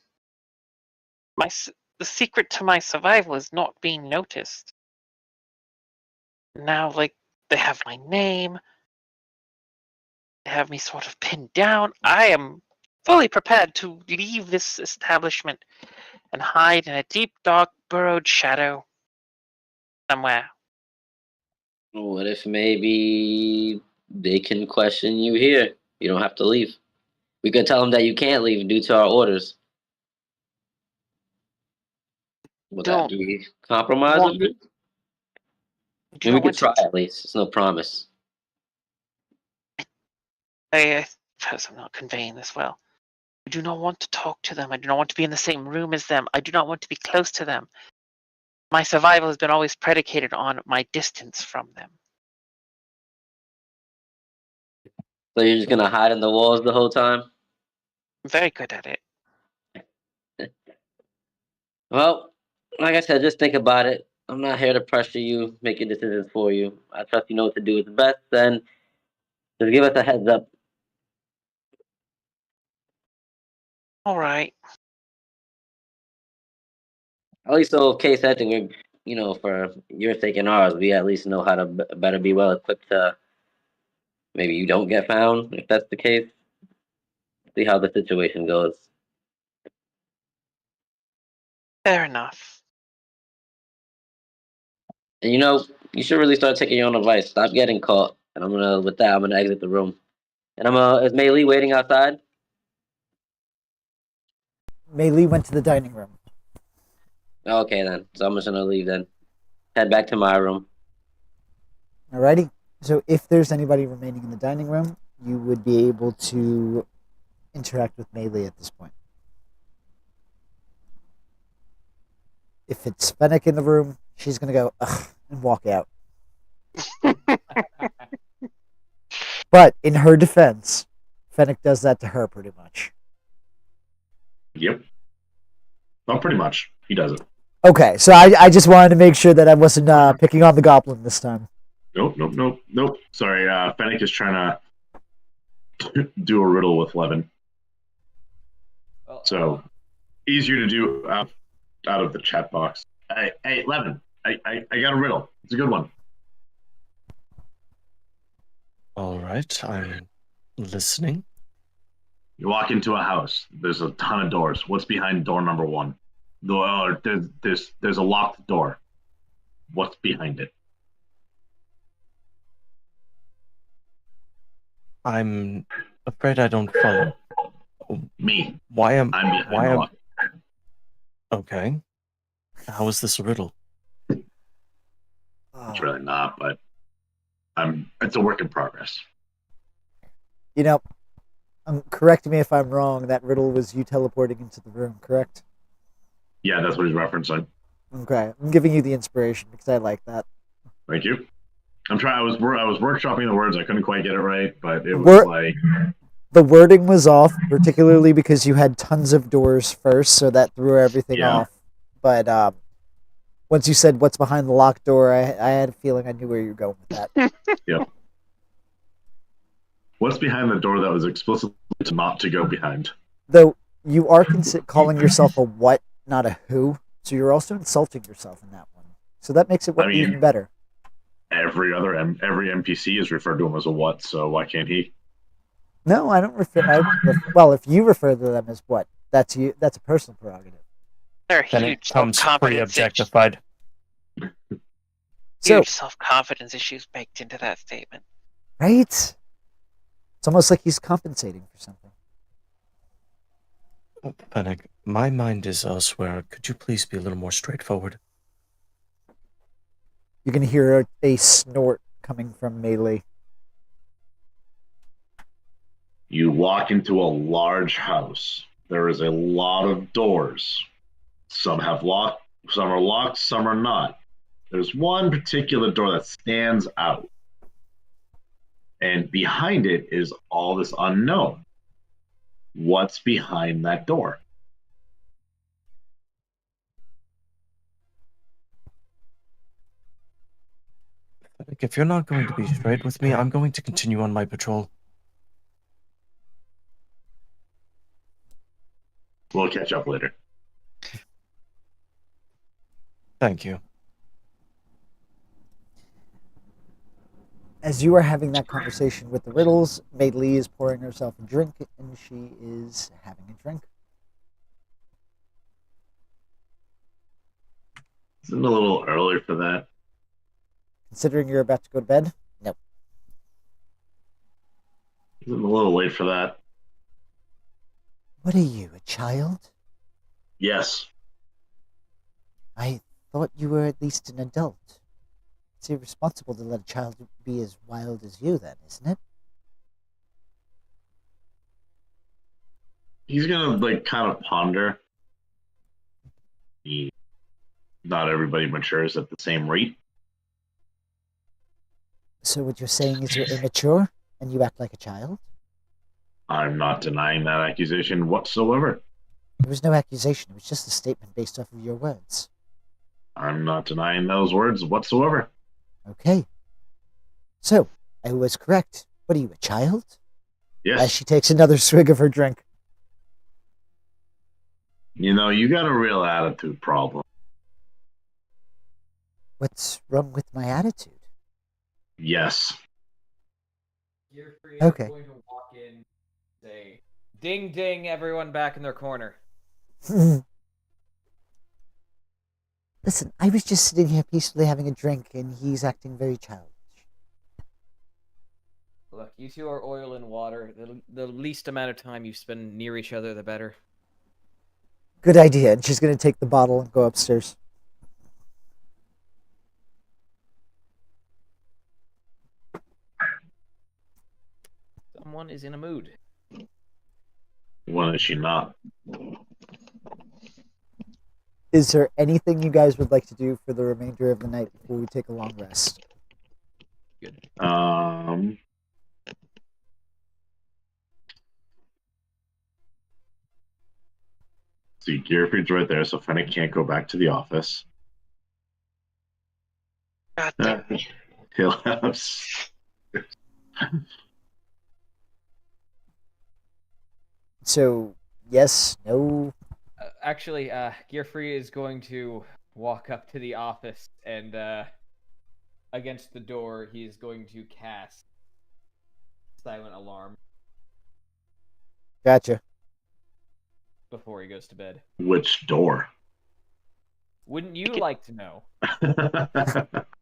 The secret to my survival is not being noticed. Now, like, they have my name. They have me sort of pinned down. I am fully prepared to leave this establishment and hide in a deep, dark, burrowed shadow somewhere. What if maybe they can question you here? You don't have to leave. We could tell them that you can't leave due to our orders. Would that Don't be compromise? want- I Do mean, we not could want try to. at least. It's no promise. I Suppose I'm not conveying this well. I do not want to talk to them. I do not want to be in the same room as them. I do not want to be close to them. My survival has been always predicated on my distance from them. So you're just gonna hide in the walls the whole time? I'm very good at it. Well, like I said, just think about it. I'm not here to pressure you, make your decisions for you. I trust you know what to do is best. Then just give us a heads up. All right. At least so, case setting, for your sake and ours, we at least know how to better be well equipped to maybe you don't get found if that's the case. See how the situation goes. Fair enough. And you should really start taking your own advice. Stop getting caught. And with that, I'm gonna exit the room. And is Mei Lee waiting outside? Mei Li went to the dining room. Okay then. So I'm just gonna leave then. Head back to my room. Alrighty. So if there's anybody remaining in the dining room, you would be able to interact with Mei Li at this point. If it's Fennec in the room, she's gonna go ugh and walk out. But in her defense, Fennec does that to her pretty much. Yep. Well, pretty much. He does it. Okay, so I just wanted to make sure that I wasn't picking on the goblin this time. Nope. Sorry, Fennec is trying to do a riddle with Levin. Well, So, easier to do out of the chat box. Hey, Levin, I got a riddle. It's a good one. All right, I'm listening. You walk into a house. There's a ton of doors. What's behind door number one? There's a locked door. What's behind it? I'm afraid I don't follow. Me. Why am I'm behind why the am lock. okay? How is this a riddle? It's really not, but it's a work in progress. You know, correct me if I'm wrong. That riddle was you teleporting into the room, correct? Yeah, that's what he's referencing. Okay, I'm giving you the inspiration because I like that. Thank you. I'm trying. I was workshopping the words. I couldn't quite get it right, but it was like the wording was off, particularly because you had tons of doors first, so that threw everything off. But once you said what's behind the locked door, I had a feeling I knew where you were going with that. Yep. What's behind the door that was explicitly not to go behind? Though you are calling yourself a what, not a who, so you're also insulting yourself in that one. So that makes it even better. Every NPC is referred to him as a what, so why can't he? No, I don't refer. Well, if you refer to them as what, that's you. That's a personal prerogative. There are Then huge it comes self-confidence pre-objectified. So, huge self-confidence issues baked into that statement. right? It's almost like he's compensating for something. Fennec, my mind is elsewhere. Could you please be a little more straightforward? You're gonna hear a snort coming from Mei Li. You walk into a large house. There is a lot of doors. Some have locked, some are locked, some are not. There's one particular door that stands out. And behind it is all this unknown. What's behind that door? Fennec, if you're not going to be straight with me, I'm going to continue on my patrol. We'll catch up later. Thank you. As you are having that conversation with the riddles, Mei Li is pouring herself a drink, and she is having a drink. Isn't it a little early for that? Considering you're about to go to bed? No. Isn't it a little late for that? What are you, a child? Yes. I thought you were at least an adult. It's irresponsible to let a child be as wild as you, then, isn't it? He's gonna like kind of ponder. Not everybody matures at the same rate. So what you're saying is you're immature and you act like a child? I'm not denying that accusation whatsoever. There was no accusation. It was just a statement based off of your words. I'm not denying those words whatsoever. Okay. So, I was correct. What are you, a child? As Yes. she takes another swig of her drink. You know, you got a real attitude problem. What's wrong with my attitude? Yes. Gearfree Okay. is going to walk in, say, "Ding ding, everyone back in their corner." Listen, I was just sitting here peacefully having a drink and he's acting very childish. Look, you two are oil and water. The least amount of time you spend near each other, the better. Good idea. And she's going to take the bottle and go upstairs. Someone is in a mood. When is she not? Is there anything you guys would like to do for the remainder of the night before we take a long rest? Good. See, Gearfried's right there, so Fennec can't go back to the office. God damn. He'll have. So, yes, no. Actually, Gearfree is going to walk up to the office and, against the door, he is going to cast Silent Alarm Gotcha. before he goes to bed. Which door? Wouldn't you like to know?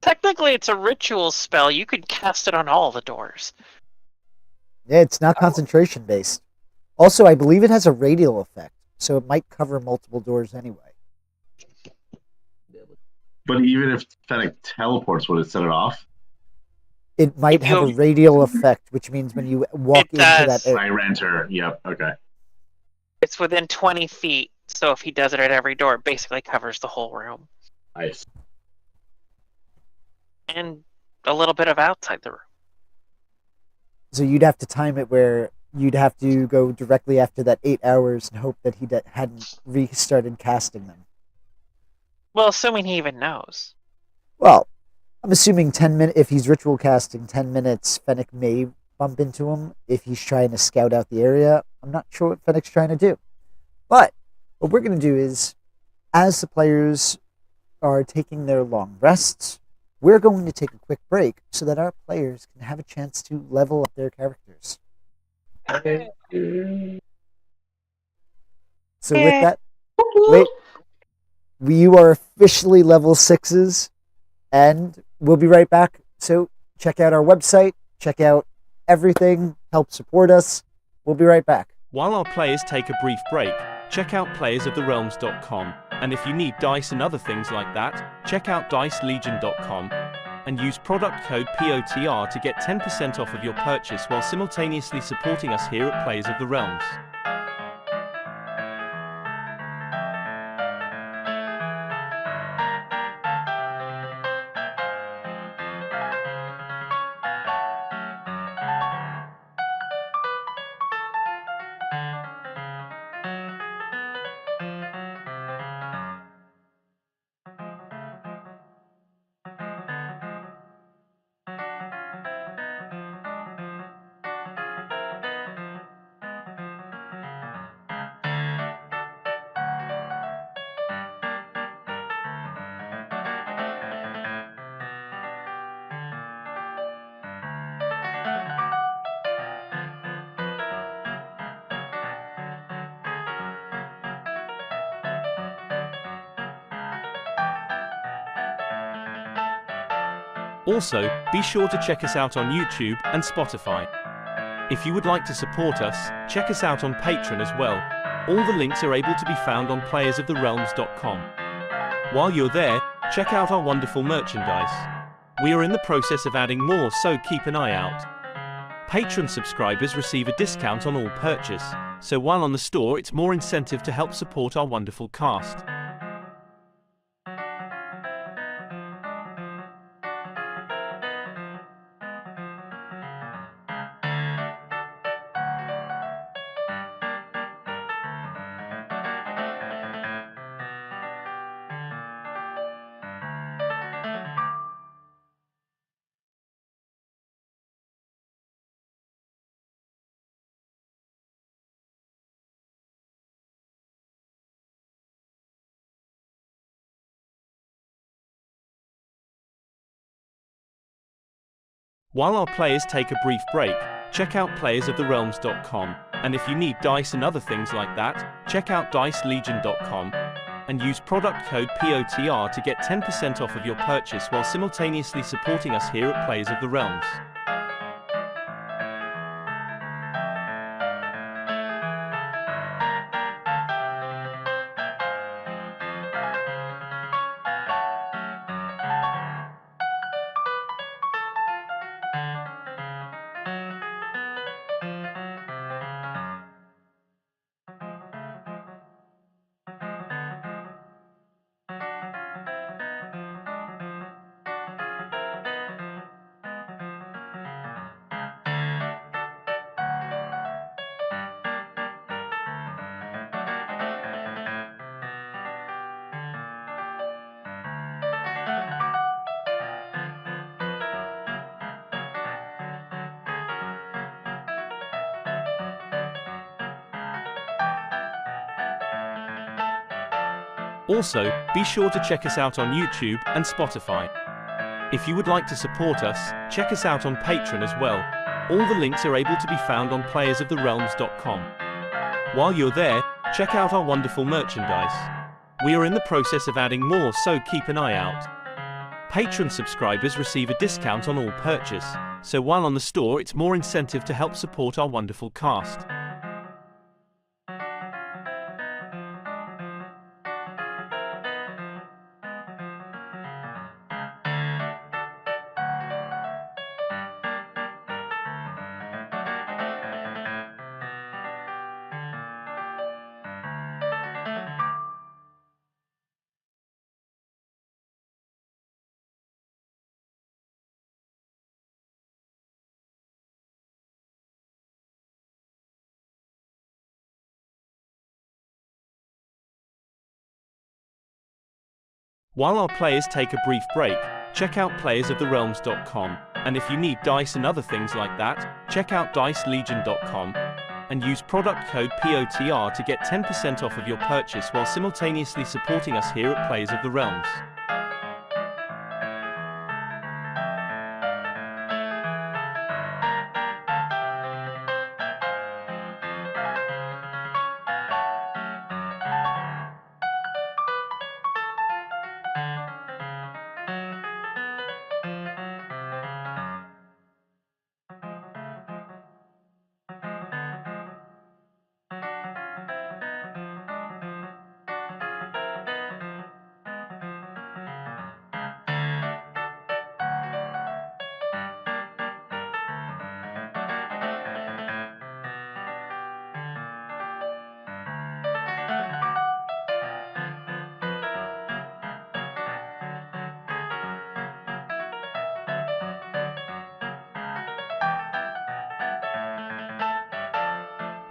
Technically, it's a ritual spell. You could cast it on all the doors. Yeah, it's not concentration based. Also, I believe it has a radial effect, so it might cover multiple doors anyway. But even if Fennec teleports, would it set it off? It might have a You- radial effect, which means when you walk It into does. that I enter. Yep. Okay. It's within 20 feet, so if he does it at every door, it basically covers the whole room. Nice. And a little bit of outside the room. so you'd have to time it where you'd have to go directly after that 8 hours and hope that he hadn't restarted casting them. Well, assuming he even knows. Well, I'm assuming 10 minutes, if he's ritual casting 10 minutes, Fennec may bump into him if he's trying to scout out the area. I'm not sure what Fennec's trying to do. But what we're going to do is, as the players are taking their long rests, we're going to take a quick break so that our players can have a chance to level up their characters. So with that, wait, you are officially level 6s, and we'll be right back. So check out our website, check out everything, help support us. We'll be right back. While our players take a brief break, check out playersoftherealms.com, and if you need dice and other things like that, check out dicelegion.com and use product code POTR to get 10% off of your purchase while simultaneously supporting us here at Players of the Realms. Also, be sure to check us out on YouTube and Spotify. If you would like to support us, check us out on Patreon as well. All the links are able to be found on playersoftherealms.com. While you're there, check out our wonderful merchandise. We are in the process of adding more, so keep an eye out. Patreon subscribers receive a discount on all purchase, so while on the store, it's more incentive to help support our wonderful cast. While our players take a brief break, check out playersoftherealms.com, and if you need dice and other things like that, check out dicelegion.com and use product code POTR to get 10% off of your purchase while simultaneously supporting us here at Players of the Realms. Also, be sure to check us out on YouTube and Spotify. If you would like to support us, check us out on Patreon as well. All the links are able to be found on playersoftherealms.com. While you're there, check out our wonderful merchandise. We are in the process of adding more, so keep an eye out. Patreon subscribers receive a discount on all purchase, so while on the store, it's more incentive to help support our wonderful cast. While our players take a brief break, check out playersoftherealms.com, and if you need dice and other things like that, check out dicelegion.com and use product code POTR to get 10% off of your purchase while simultaneously supporting us here at Players of the Realms.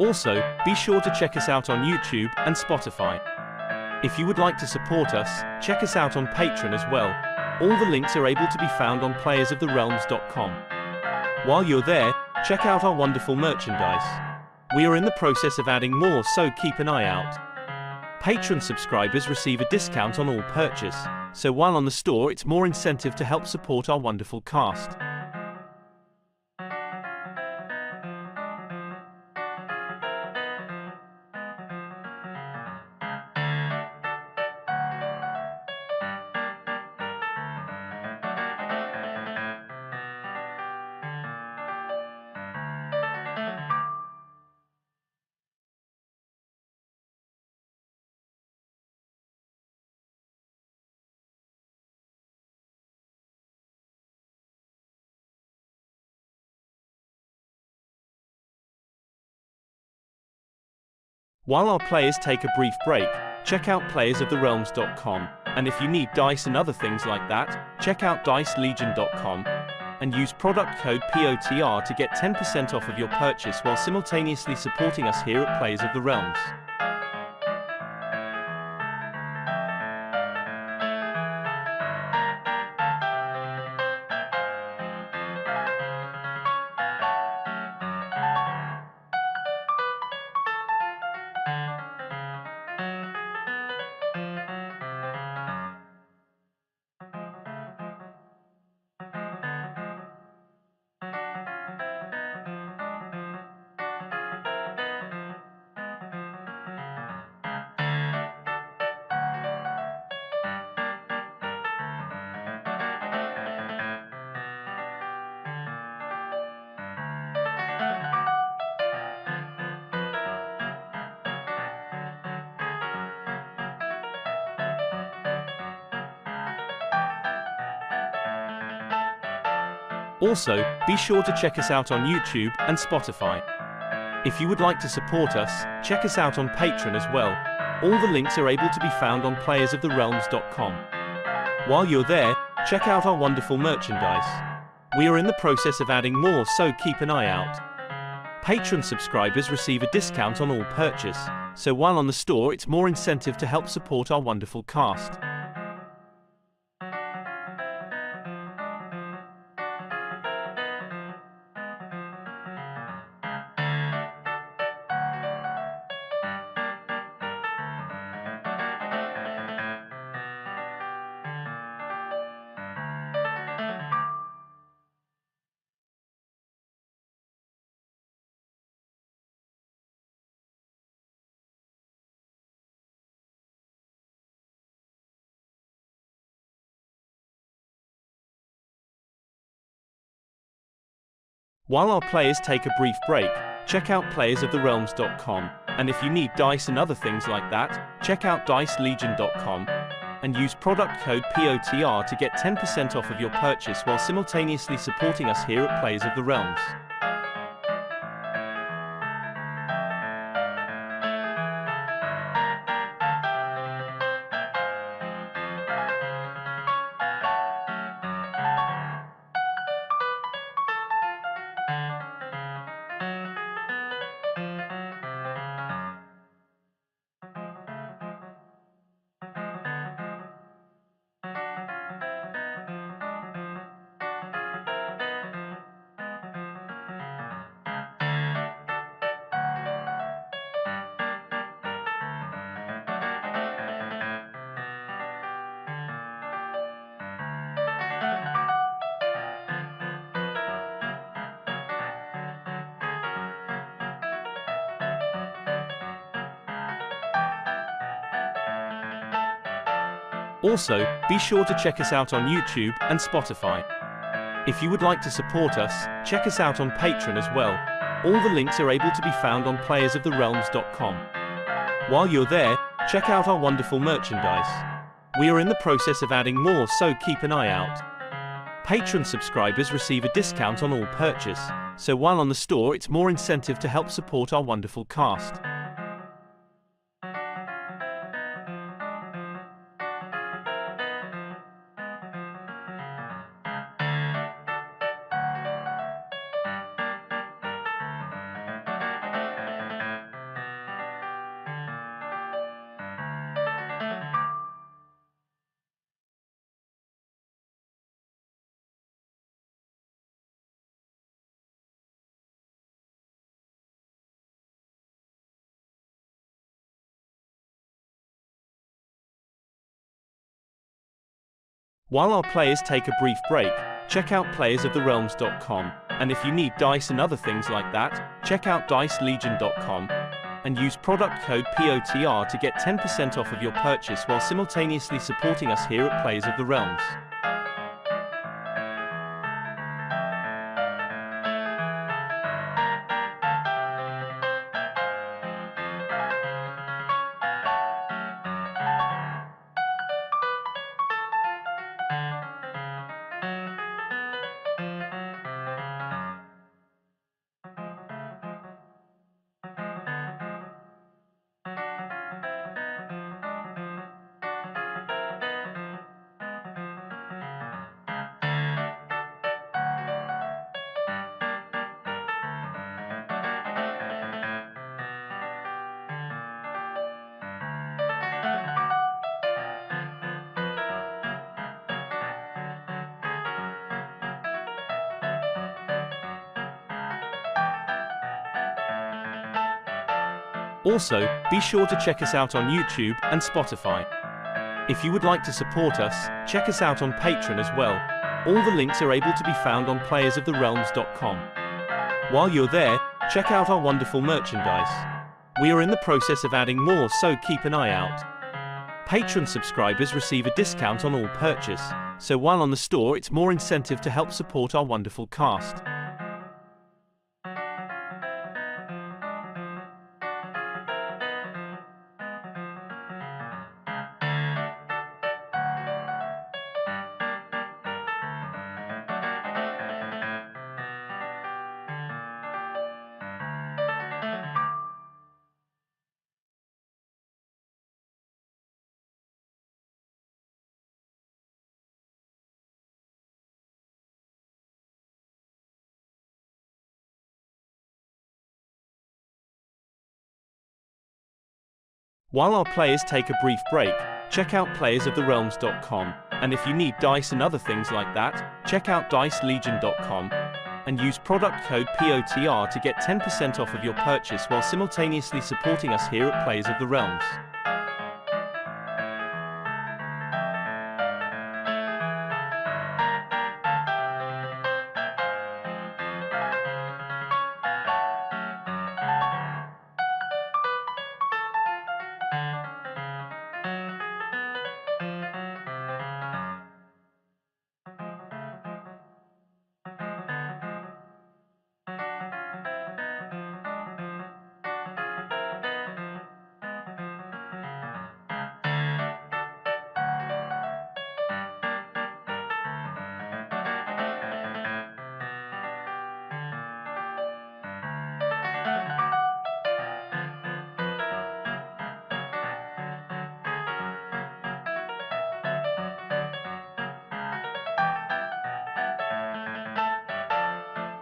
Also, be sure to check us out on YouTube and Spotify. If you would like to support us, check us out on Patreon as well. All the links are able to be found on playersoftherealms.com. While you're there, check out our wonderful merchandise. We are in the process of adding more, so keep an eye out. Patreon subscribers receive a discount on all purchase, so while on the store, it's more incentive to help support our wonderful cast. While our players take a brief break, check out playersoftherealms.com, and if you need dice and other things like that, check out dicelegion.com and use product code POTR to get 10% off of your purchase while simultaneously supporting us here at Players of the Realms. Also, be sure to check us out on YouTube and Spotify. If you would like to support us, check us out on Patreon as well. All the links are able to be found on playersoftherealms.com. While you're there, check out our wonderful merchandise. We are in the process of adding more, so keep an eye out. Patreon subscribers receive a discount on all purchase, so while on the store it's more incentive to help support our wonderful cast. While our players take a brief break, check out playersoftherealms.com, and if you need dice and other things like that, check out dicelegion.com and use product code POTR to get 10% off of your purchase while simultaneously supporting us here at Players of the Realms. Also, be sure to check us out on YouTube and Spotify. If you would like to support us, check us out on Patreon as well. All the links are able to be found on playersoftherealms.com. While you're there, check out our wonderful merchandise. We are in the process of adding more, so keep an eye out. Patreon subscribers receive a discount on all purchase, so while on the store it's more incentive to help support our wonderful cast. While our players take a brief break, check out playersoftherealms.com, and if you need dice and other things like that, check out dicelegion.com and use product code POTR to get 10% off of your purchase while simultaneously supporting us here at Players of the Realms. Also, be sure to check us out on YouTube and Spotify. If you would like to support us, check us out on Patreon as well. All the links are able to be found on playersoftherealms.com. While you're there, check out our wonderful merchandise. We are in the process of adding more, so keep an eye out. Patreon subscribers receive a discount on all purchase, so while on the store it's more incentive to help support our wonderful cast. While our players take a brief break, check out playersoftherealms.com, and if you need dice and other things like that, check out dicelegion.com and use product code POTR to get 10% off of your purchase while simultaneously supporting us here at Players of the Realms.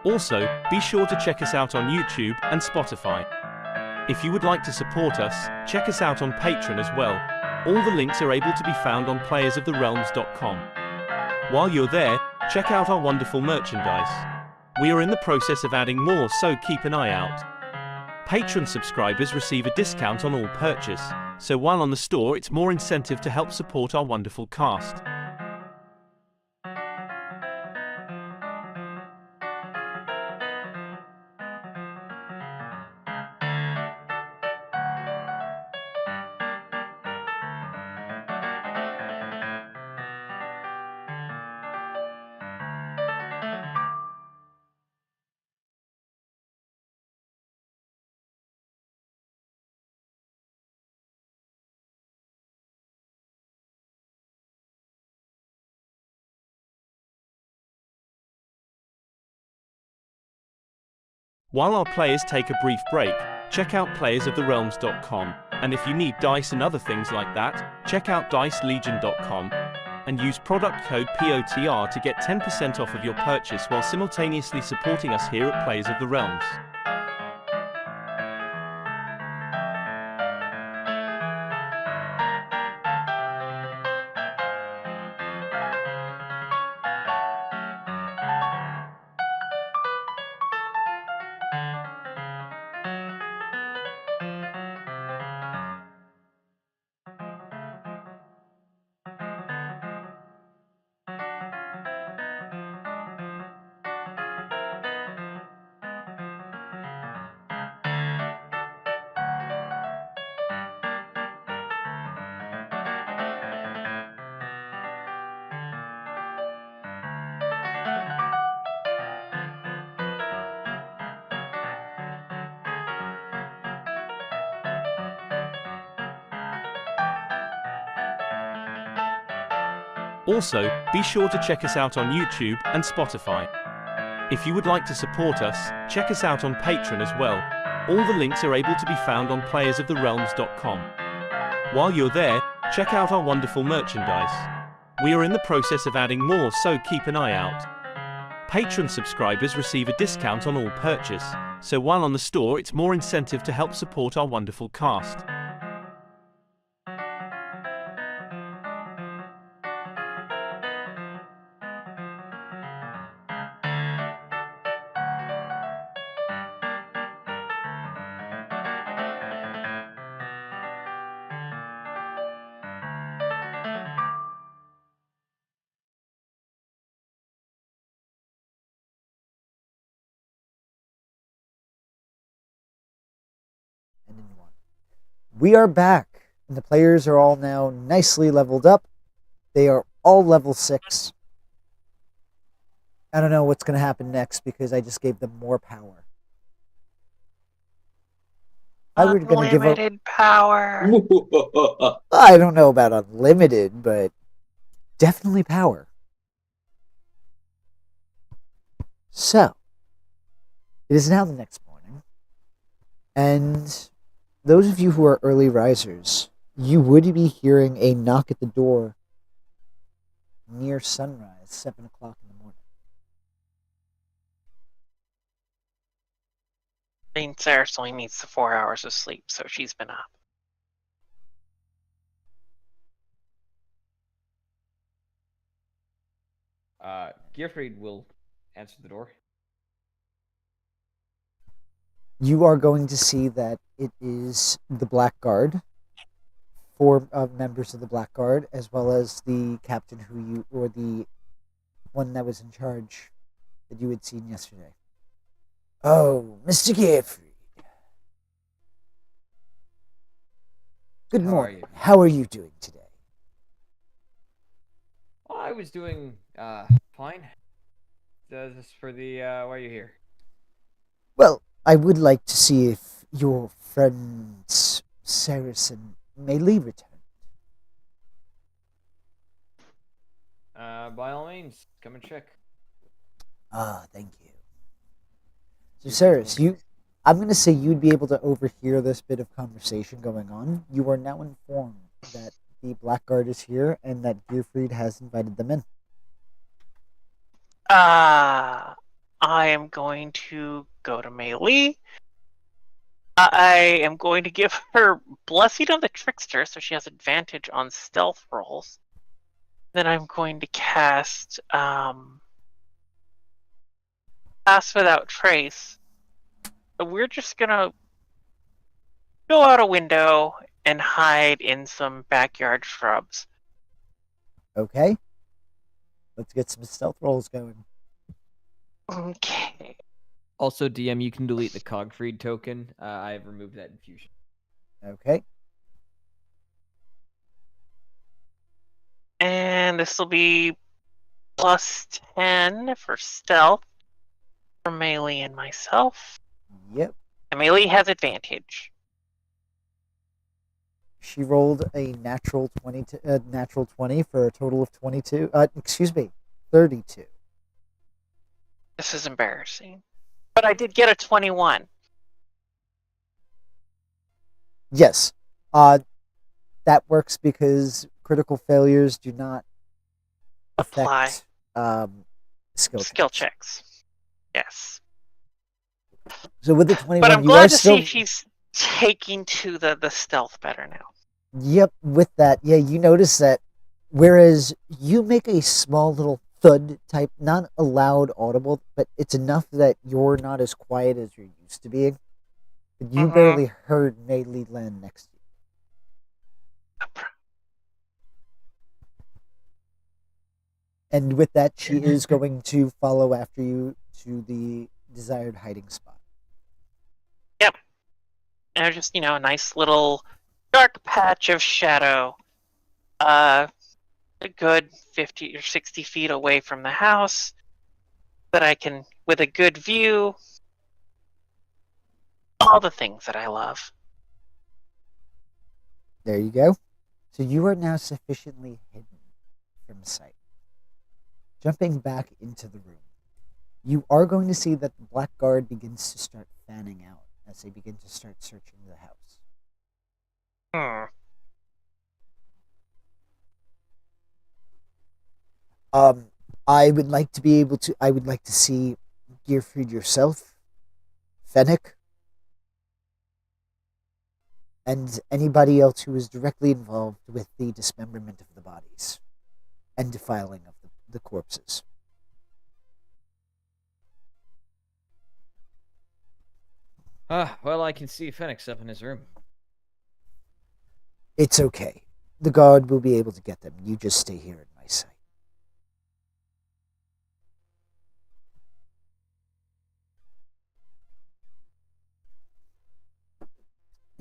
Also, be sure to check us out on YouTube and Spotify. If you would like to support us, check us out on Patreon as well. All the links are able to be found on playersoftherealms.com. While you're there, check out our wonderful merchandise. We are in the process of adding more, so keep an eye out. Patreon subscribers receive a discount on all purchase, so while on the store it's more incentive to help support our wonderful cast. While our players take a brief break, check out playersoftherealms.com, and if you need dice and other things like that, check out dicelegion.com and use product code POTR to get 10% off of your purchase while simultaneously supporting us here at Players of the Realms. Also, be sure to check us out on YouTube and Spotify. If you would like to support us, check us out on Patreon as well. All the links are able to be found on playersoftherealms.com. While you're there, check out our wonderful merchandise. We are in the process of adding more, so keep an eye out. Patreon subscribers receive a discount on all purchase, so while on the store it's more incentive to help support our wonderful cast. and in 1. We are back, and the players are all now nicely leveled up. They are all level 6. I don't know what's going to happen next because I just gave them more power. I were going to give up. Unlimited power. I don't know about unlimited, but definitely power. So, it is now the next morning, and those of you who are early risers, you would be hearing a knock at the door near sunrise, 7 o'clock in the morning. I mean, Sarah only needs the 4 hours of sleep, so she's been up. Gearfried will answer the door. You are going to see that it is the Black Guard, 4 members of the Black Guard, as well as the captain or the one that was in charge that you had seen yesterday. Oh, Mr. Gearfried. Good How are morning. you? How are you doing today? Well, I was doing fine. This for the why are you here? Well, I would like to see if your friends Saracen Melee returned. By all means, come and check. Ah, thank you. So, Your Saris, people. I'm going to say you'd be able to overhear this bit of conversation going on. You are now informed that the Blackguard is here and that Gearfried has invited them in. I am going to go to Melee. I am going to give her Blessing of the Trickster, so she has advantage on stealth rolls. Then I'm going to cast Pass Without Trace. So we're just gonna go out a window and hide in some backyard shrubs. Okay? Let's get some stealth rolls going. Okay. Also, DM, you can delete the Cogfried token. I have removed that infusion. Okay. And this will be plus 10 for stealth for Melee and myself. Yep. And Melee has advantage. She rolled a natural 20 for a total of 22. 32. This is embarrassing. But I did get a 21. Yes. That works because critical failures do not Apply. affect skill checks. Checks. Yes. So with the 21, But I'm you are glad to still... see she's taking to the stealth better now. Yep, with that, yeah, you notice that whereas you make a small little thud type, not a loud audible, but it's enough that you're not as quiet as you're used to being. But you Mhm. barely heard Melee land next to you. And with that, she is going to follow after you to the desired hiding spot. And just, a nice little dark patch of shadow. A good 50 or 60 feet away from the house. That I can, with a good view, all the things that I love. There you go. So you are now sufficiently hidden from sight. Jumping back into the room, you are going to see that the Black Guard begins to start fanning out as they begin to start searching the house. I would like to see Gearfried yourself, Fennec, and anybody else who is directly involved with the dismemberment of the bodies and defiling of the corpses. Well, I can see Phoenix up in his room. It's okay. The guard will be able to get them. You just stay here in my sight.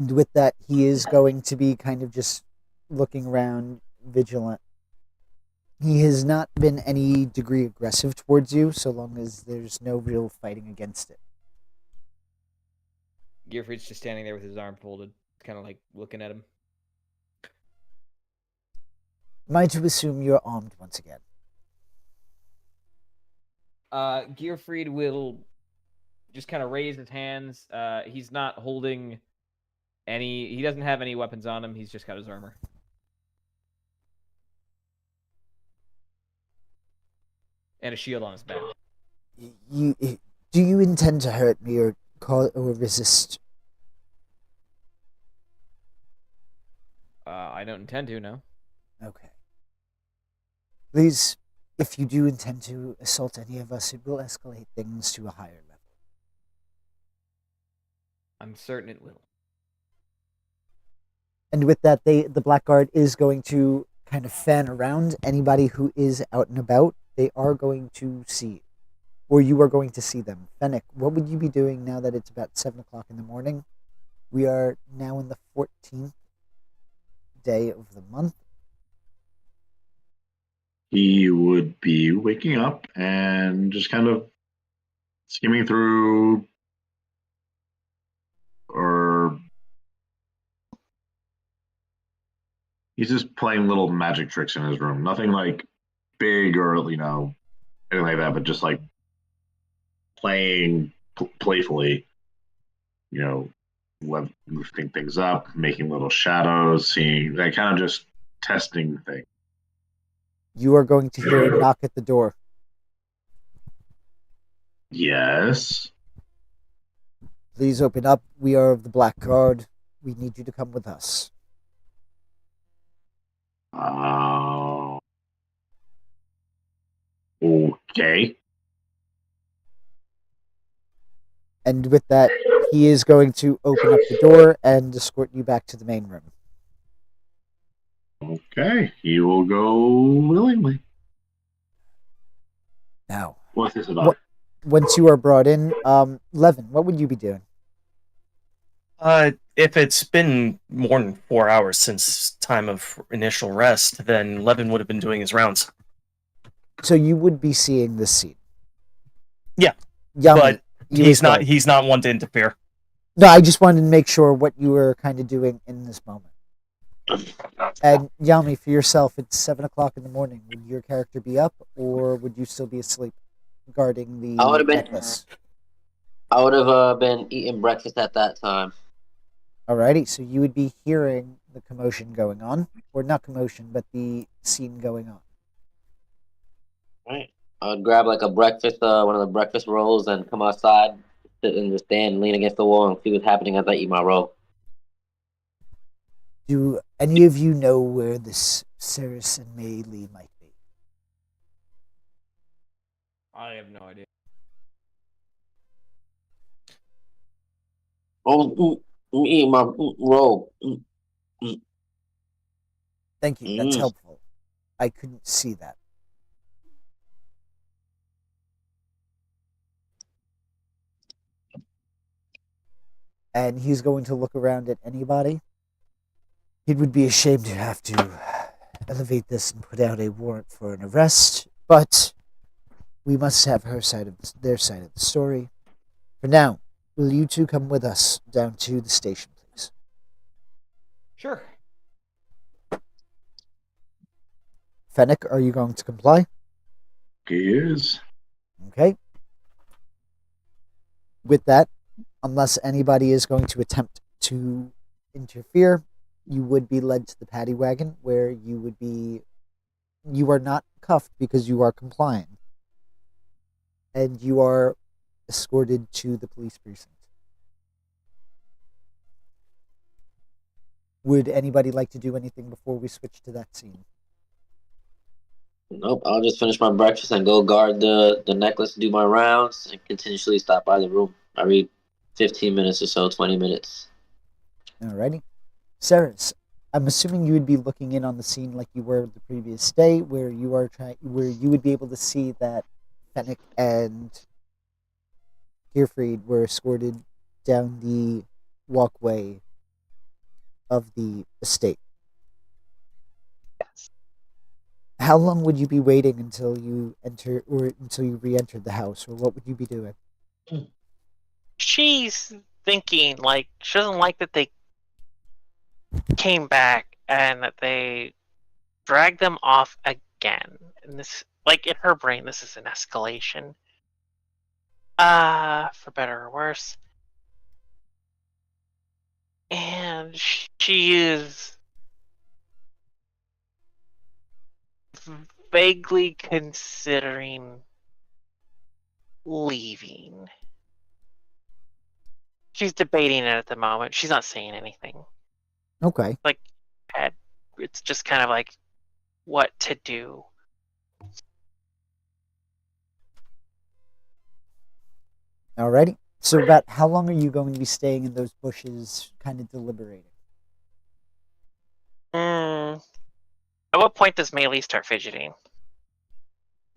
And with that, he is going to be kind of just looking around, vigilant. He has not been any degree aggressive towards you, so long as there's no real fighting against it. Gearfried's just standing there with his arm folded, kind of like looking at him. Am I to assume you're armed once again? Gearfried will just kind of raise his hands. He's not holding any. He doesn't have any weapons on him. He's just got his armor. And a shield on his back. Do you intend to hurt me or resist? I don't intend to, no. Okay. Please, if you do intend to assault any of us, it will escalate things to a higher level. I'm certain it will. And with that, the Blackguard is going to kind of fan around anybody who is out and about. They are going to see you, or you are going to see them. Fennec, what would you be doing now that it's about 7 o'clock in the morning? We are now in the 14th day of the month. He would be waking up and just kind of skimming through, or he's just playing little magic tricks in his room. Nothing like big or, anything like that, but just like playing playfully, lifting things up, making little shadows, seeing, like, kind of just testing things. You are going to hear a knock at the door. Yes. Please open up. We are of the Blackguard. We need you to come with us. Okay. And with that, he is going to open up the door and escort you back to the main room. Okay. He will go willingly. Now, What's this about? once you are brought in, Levin, what would you be doing? If it's been more than 4 hours since time of initial rest, then Levin would have been doing his rounds. So you would be seeing this scene. Yeah, Yummy. but You he's as well. not. He's not one to interfere. No, I just wanted to make sure what you were kind of doing in this moment. And Yami, for yourself, it's 7 o'clock in the morning. Would your character be up, or would you still be asleep, guarding the I would have been. necklace? I would have been eating breakfast at that time. Alrighty, so you would be hearing the commotion going on, or not commotion, but the scene going on. Right. I would grab like a breakfast, one of the breakfast rolls, and come outside, sit and just stand, lean against the wall, and see what's happening as I eat my roll. Do any of you know where this Ceres and Mei Lee might be? I have no idea. Oh, I'm eating my roll. Thank you, that's Mm. helpful. I couldn't see that. And he's going to look around at anybody. It would be a shame to have to elevate this and put out a warrant for an arrest, but we must have their side of the story. For now, will you two come with us down to the station, please? Sure. Fennec, are you going to comply? He is. Okay. With that, unless anybody is going to attempt to interfere, you would be led to the paddy wagon, where you are not cuffed because you are complying, and you are escorted to the police precinct. Would anybody like to do anything before we switch to that scene? Nope, I'll just finish my breakfast and go guard the necklace, do my rounds, and continuously stop by the room every 15 minutes or so, 20 minutes. Alrighty. Ceres, I'm assuming you would be looking in on the scene like you were the previous day, where you would be able to see that Fennec and Gearfried were escorted down the walkway of the estate. Yes. How long would you be waiting until you enter, or until you re-entered the house, or what would you be doing? She's thinking, like, she doesn't like that they came back and that they dragged them off again. And this, like, in her brain, this is an escalation. For better or worse. And she is vaguely considering leaving. She's debating it at the moment. She's not saying anything. Okay. Like, it's just kind of like what to do. Alrighty. So about how long are you going to be staying in those bushes, kind of deliberating? At what point does Melee start fidgeting?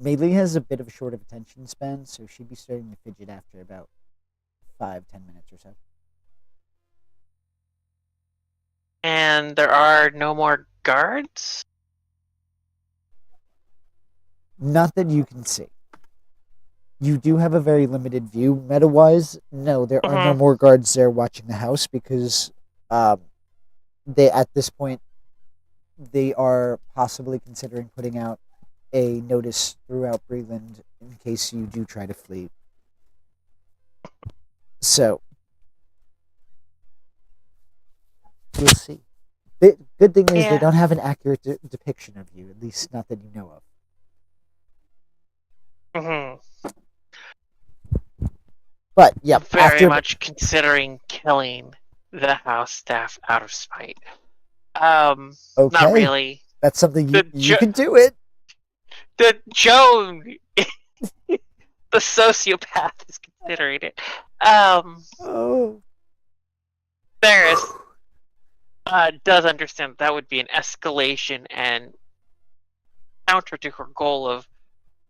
Melee has a bit of a short of attention span, so she'd be starting to fidget after about 5-10 minutes or so. And there are no more guards? Not that you can see. You do have a very limited view. Meta-wise, no, there are no more guards there watching the house because they, at this point, they are possibly considering putting out a notice throughout Breland in case you do try to flee. So, we'll see. The good thing is they don't have an accurate depiction of you, at least not that you know of. But, yeah, Very much considering killing the house staff out of spite. Okay. Not really. That's something you can do it. The Joe, the sociopath, is considering it. Ferris does understand that would be an escalation and counter to her goal of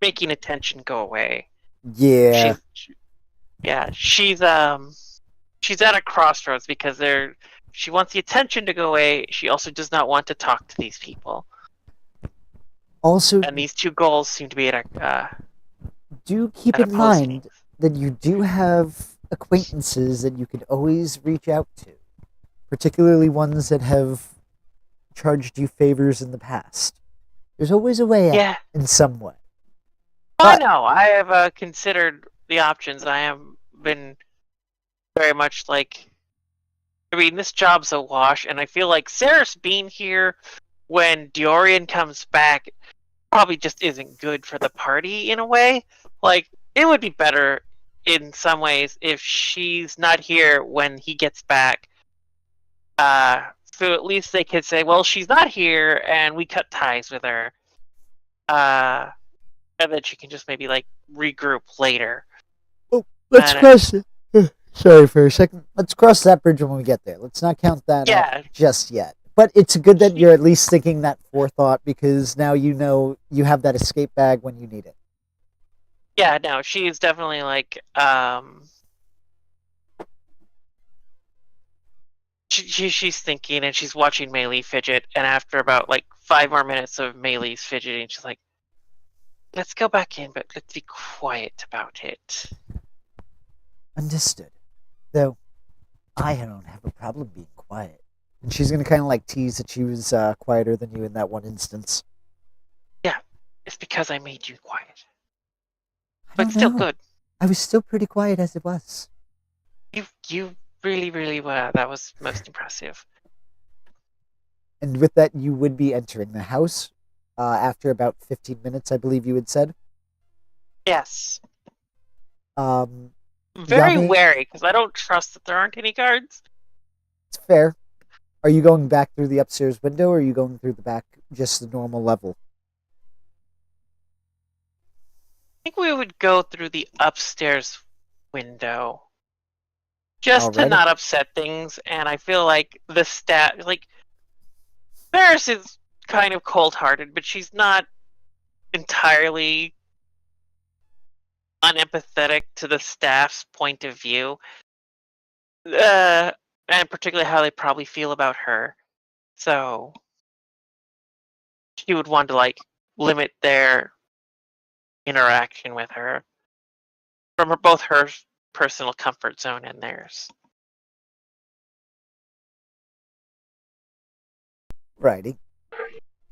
making attention go away. Yeah. She's at a crossroads because she wants the attention to go away. She also does not want to talk to these people. Also, and these two goals seem to be at do keep in mind that you do have acquaintances that you could always reach out to, particularly ones that have charged you favors in the past. There's always a way out in some way. I know. I have considered the options. I have been very much like, I mean, this job's a wash, and I feel like Saris being here when Diorian comes back probably just isn't good for the party in a way. Like, it would be better in some ways if she's not here when he gets back. So at least they could say, well, she's not here, and we cut ties with her. And then she can just maybe, like, regroup later. Oh, let's cross it. Sorry for a second. Let's cross that bridge when we get there. Let's not count that up just yet. But it's good that you're at least thinking that forethought because now you know you have that escape bag when you need it. Yeah, no, she's definitely like, she's thinking and she's watching Melee fidget, and after about like 5 more minutes of Melee's fidgeting, she's like, let's go back in, but let's be quiet about it. Understood. Though, I don't have a problem being quiet. And she's going to kind of like tease that she was quieter than you in that one instance. Yeah, it's because I made you quiet. But still good. I was still pretty quiet as it was. You really, really were. That was most impressive. And with that, you would be entering the house after about 15 minutes, I believe you had said. Yes. Very Very wary, because I don't trust that there aren't any guards. It's fair. Are you going back through the upstairs window, or are you going through the back, just the normal level? I think we would go through the upstairs window. Just to not upset things, and I feel like the staff, like, Ferris is kind of cold-hearted, but she's not entirely unempathetic to the staff's point of view. and particularly how they probably feel about her. So she would want to limit their interaction with her from both her personal comfort zone and theirs. Righty.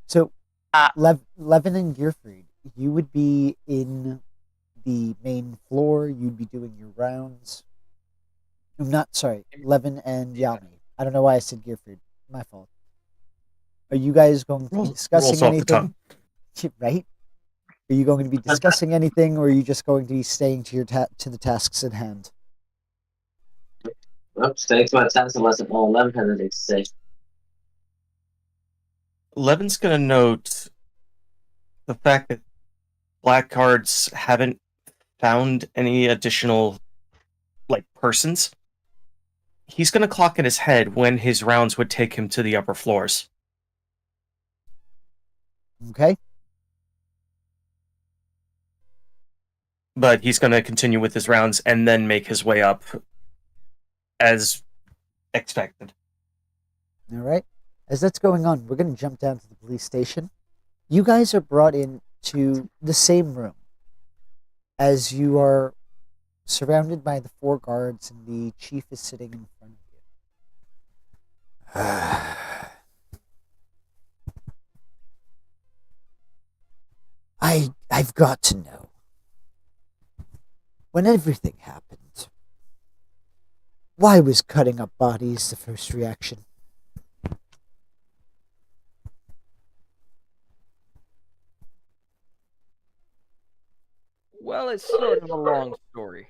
So, Uh, Levin and Gearfried, you would be in the main floor. You'd be doing your rounds. I'm not sorry, Levin and Yalmi. I don't know why I said Gearfried. My fault. Are you guys going to be discussing rolls off the anything? tongue. Right? Are you going to be discussing anything, or are you just going to be staying to your to the tasks at hand? Well, stay to my task unless if all 11 has anything to say. Levin's going to note the fact that black cards haven't found any additional persons. He's going to clock in his head when his rounds would take him to the upper floors. Okay. But he's going to continue with his rounds and then make his way up as expected. All right. As that's going on, we're going to jump down to the police station. You guys are brought in to the same room as you are surrounded by the 4 guards, and the chief is sitting in front of you. I've got to know. When everything happened, why was cutting up bodies the first reaction? Well, it's sort of a long story.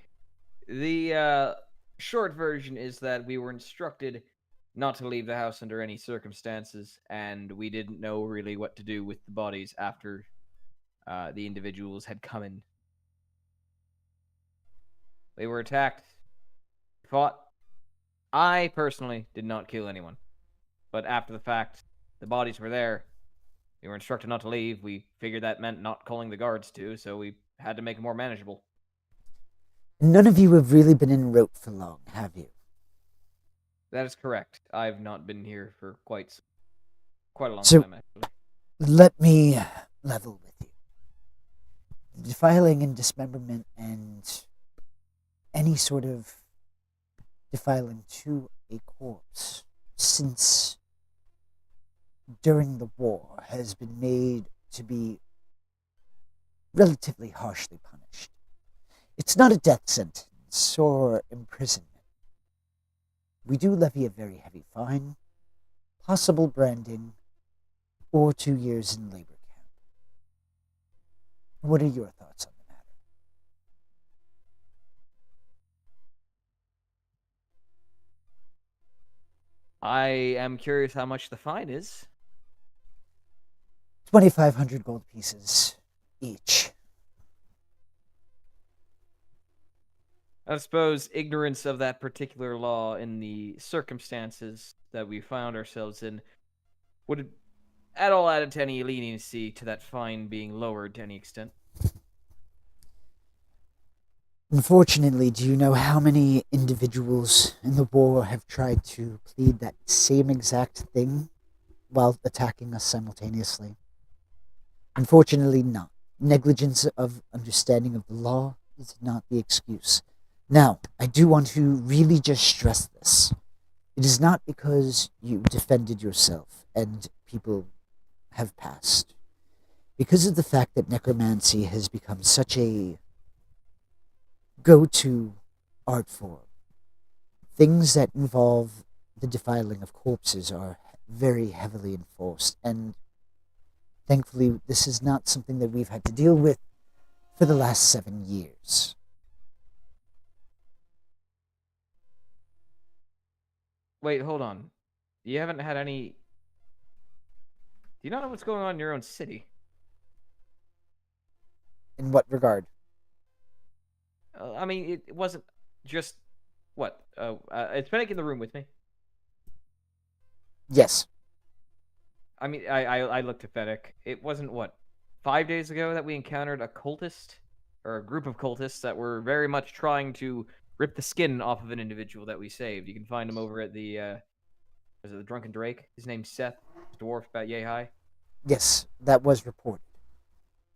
The short version is that we were instructed not to leave the house under any circumstances, and we didn't know really what to do with the bodies after the individuals had come in. They were attacked, fought. I personally did not kill anyone, but after the fact, the bodies were there. We were instructed not to leave. We figured that meant not calling the guards to, so we had to make it more manageable. None of you have really been en route for long, have you? That is correct. I've not been here for quite a long So- time, actually. Let me level with you. Defiling and dismemberment and any sort of defiling to a corpse since during the war has been made to be relatively harshly punished. It's not a death sentence or imprisonment. We do levy a very heavy fine, possible branding, or 2 years in labor camp. What are your thoughts on the matter? I am curious how much the fine is. 2,500 gold pieces each. I suppose ignorance of that particular law in the circumstances that we found ourselves in would at all add to any leniency to that fine being lowered to any extent. Unfortunately, do you know how many individuals in the war have tried to plead that same exact thing while attacking us simultaneously? Unfortunately, not. Negligence of understanding of the law is not the excuse. Now, I do want to really just stress this. It is not because you defended yourself and people have passed. Because of the fact that necromancy has become such a go-to art form, things that involve the defiling of corpses are very heavily enforced, and thankfully this is not something that we've had to deal with for the last 7 years. Wait, hold on. You haven't had any... Do you not know what's going on in your own city? In what regard? I mean, it wasn't just... What? It's Fennec in the room with me. Yes. I mean, I looked at Fennec. It wasn't, what, 5 days ago that we encountered a cultist? Or a group of cultists that were very much trying to rip the skin off of an individual that we saved. You can find him over at the was it the Drunken Drake? His name's Seth. Dwarf about yay high. Yes, that was reported.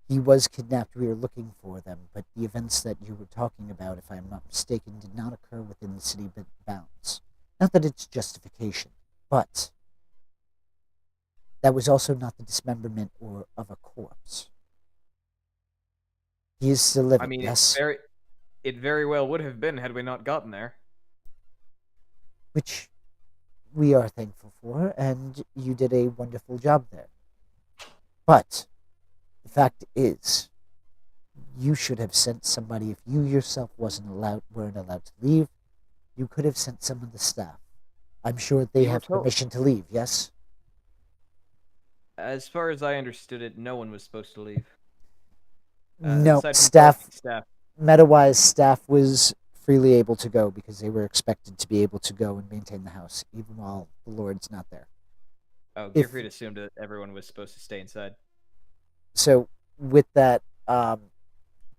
He was kidnapped. We were looking for them, but the events that you were talking about, if I am not mistaken, did not occur within the city bounds. Not that it's justification, but that was also not the dismemberment or of a corpse. He is still living, I mean, yes? it very well would have been had we not gotten there. Which we are thankful for, and you did a wonderful job there. But the fact is, you should have sent somebody. If you yourself weren't allowed to leave, you could have sent some of the staff. I'm sure they You were have told- permission to leave, yes? As far as I understood it, no one was supposed to leave. No, aside from staff, talking staff. meta-wise, staff was freely able to go because they were expected to be able to go and maintain the house, even while the Lord's not there. Oh, if- Gearfried assumed that everyone was supposed to stay inside. So with that,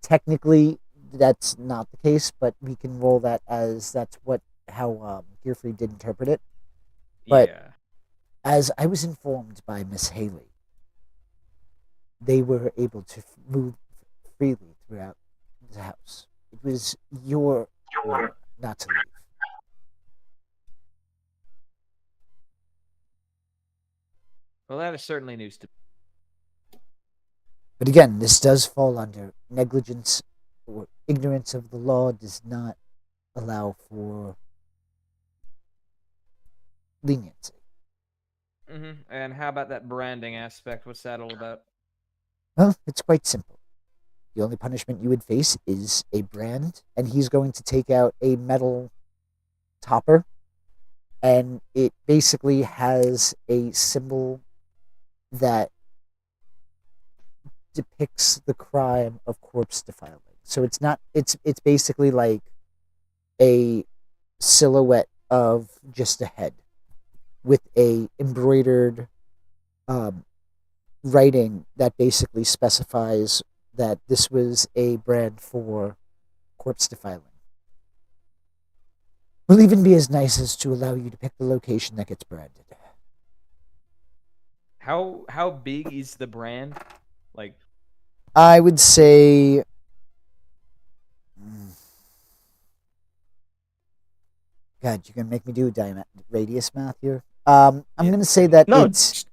technically that's not the case, but we can roll that as that's how Gearfried did interpret it. But- yeah. As I was informed by Miss Haley, they were able to move freely throughout the house. It was your order not to leave. Well, that is certainly news to me. But again, this does fall under negligence or ignorance of the law does not allow for leniency. And how about that branding aspect? What's that all about? Well, it's quite simple. The only punishment you would face is a brand, and he's going to take out a metal topper, and it basically has a symbol that depicts the crime of corpse defiling. So it's not it's basically like a silhouette of just a head with a embroidered writing that basically specifies that this was a brand for corpse defiling. We'll even be as nice as to allow you to pick the location that gets branded. How big is the brand? Like, I would say God, you're gonna make me do radius math here. I'm gonna say that No, it's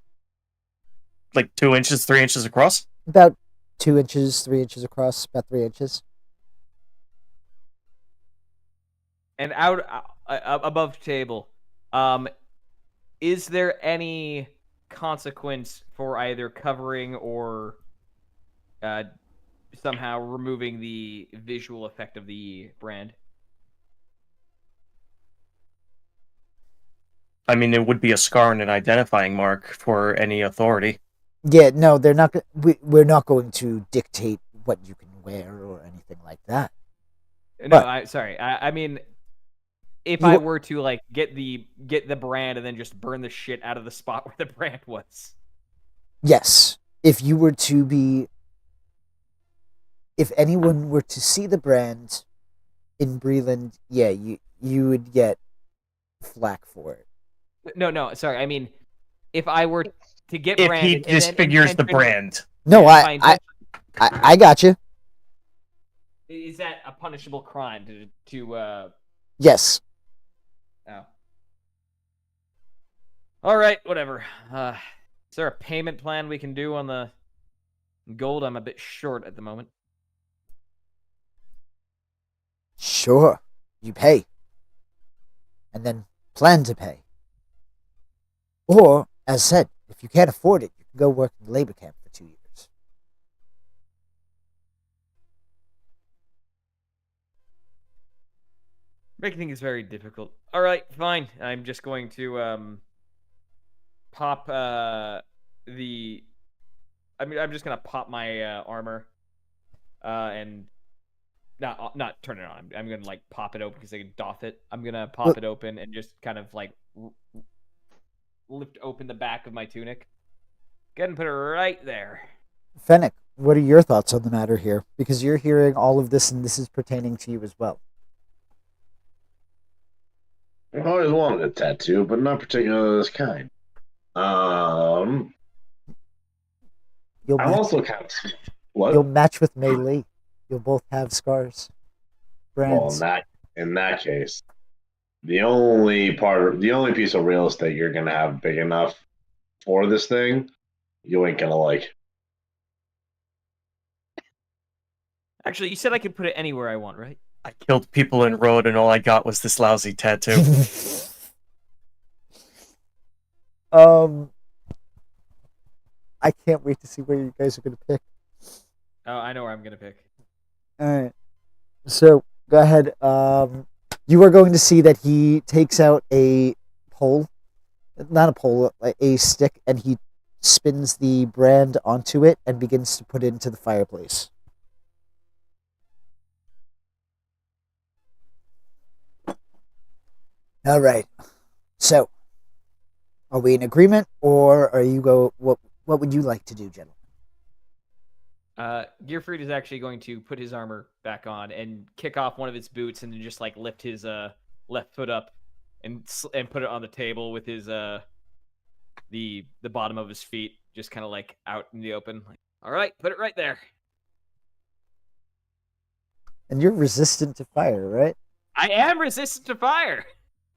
like 2 inches, 3 inches across. about 2 inches, 3 inches across, about 3 inches. and out above table, is there any consequence for either covering or somehow removing the visual effect of the brand? I mean, it would be a scar and an identifying mark for any authority. Yeah, no, they're not. We're not going to dictate what you can wear or anything like that. No, But- sorry. I mean, if You- I were to like get the brand and then just burn the shit out of the spot where the brand was. Yes, if you were to be, if anyone were to see the brand in Breland, yeah, you would get flack for it. No, sorry. I mean, if I were to get If brand, he and then disfigures the intention- brand. No, Yeah, I my I got you. Is that a punishable crime to Yes. Oh. All right, whatever. Is there a payment plan we can do on the gold? I'm a bit short at the moment. Sure, you pay, and then plan to pay. Or, as said, if you can't afford it, you can go work in the labor camp for 2 years. Making things very difficult. All right, fine. I'm just going to pop the. I mean, I'm just gonna pop my armor, and not turn it on. I'm gonna like pop it open because I can doff it. I'm gonna pop Well- it open and just kind of like lift open the back of my tunic. Go ahead and put it right there. Fennec, what are your thoughts on the matter here? Because you're hearing all of this, and this is pertaining to you as well. I've always wanted a tattoo, but not particularly this kind. You'll I'm match, also kind of what? you'll match with Mei Li. You'll both have scars. Well, in Brands. that case, the only piece of real estate you're gonna have big enough for this thing, you ain't gonna like. Actually, you said I could put it anywhere I want, right? I killed people in road, and all I got was this lousy tattoo. I can't wait to see where you guys are going to pick. Oh, I know where I'm gonna pick. All right. So go ahead. You are going to see that he takes out a pole, not a pole, a stick, and he spins the brand onto it and begins to put it into the fireplace. All right. So, are we in agreement, or are you go? What would you like to do, gentlemen? Gearfried is actually going to put his armor back on and kick off one of his boots, and then just like lift his left foot up and put it on the table with his the bottom of his feet just kind of like out in the open. Like, all right, put it right there. And you're resistant to fire, right? I am resistant to fire.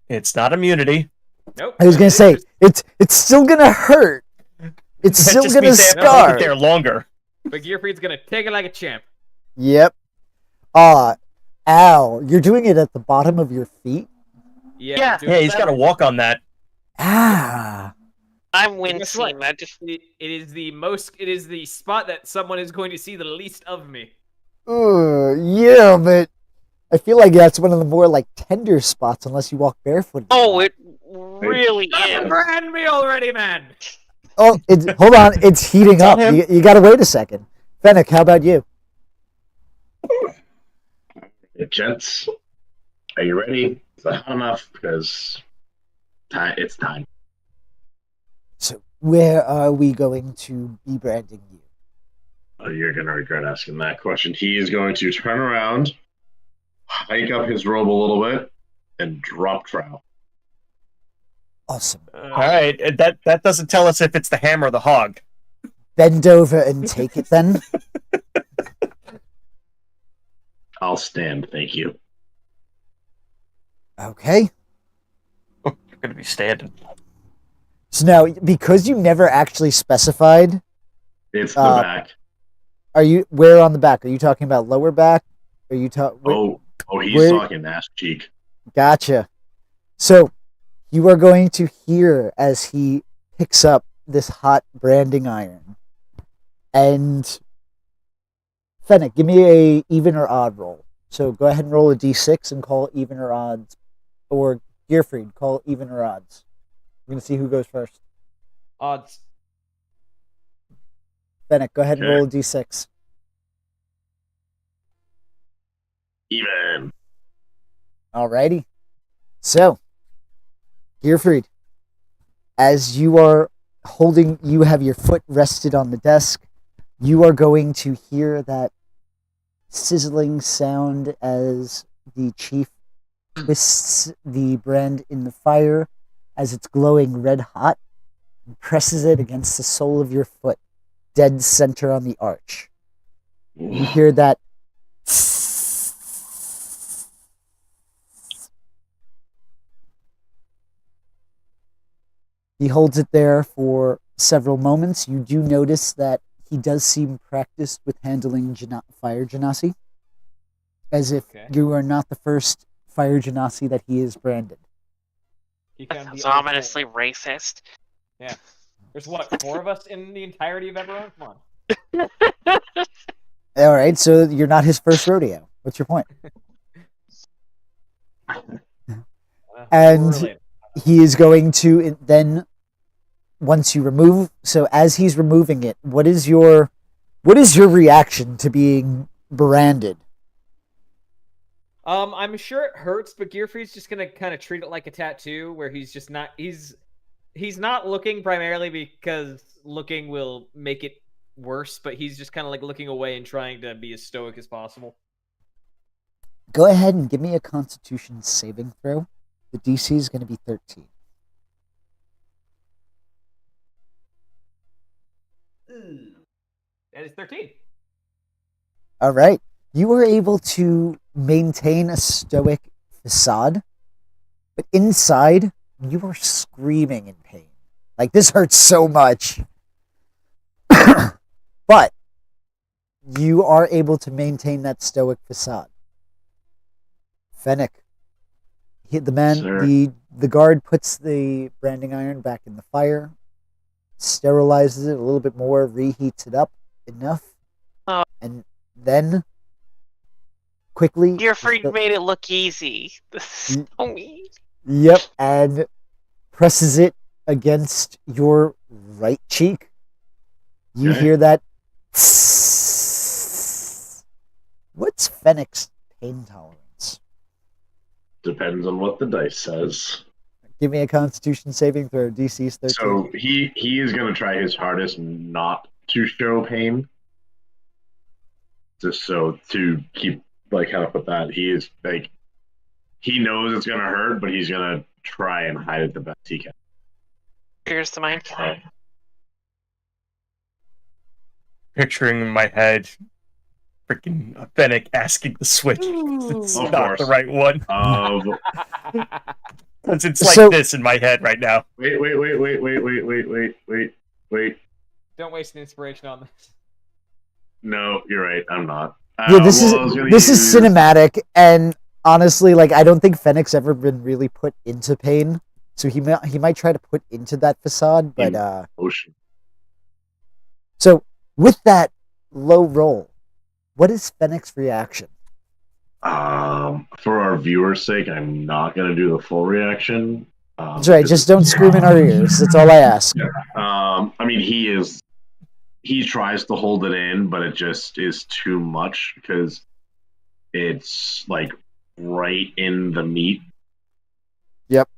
It's not immunity. Nope. I was gonna say it's still gonna hurt. It's That still just gonna means they have to hold scar. it there longer. But Gearfried's gonna take it like a champ. Yep. Ow! You're doing it at the bottom of your feet. Yeah. dude, Yeah, he's got to walk on that. Ah. I'm And guess what? wincing. That just It is the most. It is the spot that someone is going to see the least of me. Yeah, but I feel like that's one of the more like tender spots unless you walk barefoot. oh, it really is. Brand me already, man. Oh, hold on, it's heating up. on him. You gotta wait a second. Fennec, how about you? Gents, are you ready? Is that hot enough? Because it's time. So, where are we going to be branding you? Oh, you're gonna regret asking that question. He is going to turn around, hike up his robe a little bit, and drop trow. Awesome. All right, that doesn't tell us if it's the ham or the hog. Bend over and take it then. I'll stand, thank you. Okay. You're gonna be standing. So now, because you never actually specified, It's the back. are you where on the back? Are you talking about lower back? Are you talking? Oh, he's where- talking ass cheek. Gotcha. So you are going to hear as he picks up this hot branding iron. And Fennec, give me a even or odd roll. So go ahead and roll a d6 and call even or odds. Or Gearfried, call even or odds. We're going to see who goes first. Odds. Fennec, go ahead and Okay. roll a d6. Even. Alrighty. So, Gearfried, as you are you have your foot rested on the desk, you are going to hear that sizzling sound as the chief twists the brand in the fire as it's glowing red hot and presses it against the sole of your foot, dead center on the arch. You hear that. He holds it there for several moments. You do notice that he does seem practiced with handling fire genasi, as if Okay. you are not the first fire genasi that he is branded. He That found sounds the other ominously racist. four. There's what, 4 of us in the entirety of Eberron? Come on. All right, so you're not his first rodeo. What's your point? And- we're related. He is going to then, once you remove, so as he's removing it, what is your reaction to being branded? I'm sure it hurts, but Gearfried's just gonna kind of treat it like a tattoo, where he's just not he's not looking primarily because looking will make it worse, but he's just kind of like looking away and trying to be as stoic as possible. Go ahead and give me a Constitution saving throw. The DC is going to be 13. That is 13. All right. You were able to maintain a stoic facade, but inside, you are screaming in pain. Like, this hurts so much. But you are able to maintain that stoic facade. Fennec. Sir. The guard puts the branding iron back in the fire, sterilizes it a little bit more, reheats it up enough, and then quickly. Your freak made it look easy. This is so mean. Yep, and presses it against your right cheek. You Okay. hear that. What's Fennec's pain tolerance? Depends on what the dice says. Give me a Constitution saving throw. DC's 13. So he is going to try his hardest not to show pain. Just so to keep, like, how to put that, he is, like, he knows it's going to hurt, but he's going to try and hide it the best he can. Here's the mind killer. Picturing in my head, freaking Fennec asking to switch. It's Of not course. the right one. Because it's like So- this in my head right now. Wait. Don't waste an inspiration on this. No, you're right. I'm not. Yeah, this well, I was gonna is use- cinematic, and honestly, like, I don't think Fennec's ever been really put into pain, so he might try to put into that facade, but Ocean. so with that low roll, what is Fennec's reaction? For our viewers' sake, I'm not gonna do the full reaction. That's right, just don't scream in our ears. That's all I ask. I mean, he tries to hold it in, but it just is too much because it's like right in the meat. Yep.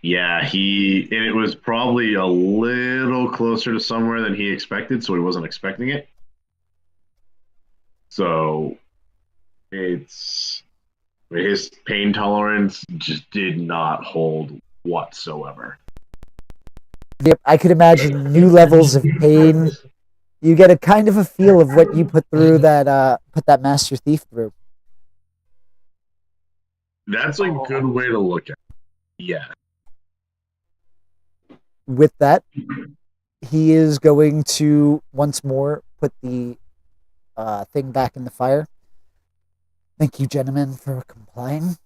Yeah, and it was probably a little closer to somewhere than he expected, so he wasn't expecting it. So his pain tolerance just did not hold whatsoever. Yep, I could imagine new levels of pain. You get a kind of a feel of what you put that Master Thief through. That's a good way to look at it. Yeah. With that, he is going to once more put the thing back in the fire. Thank you, gentlemen, for complying.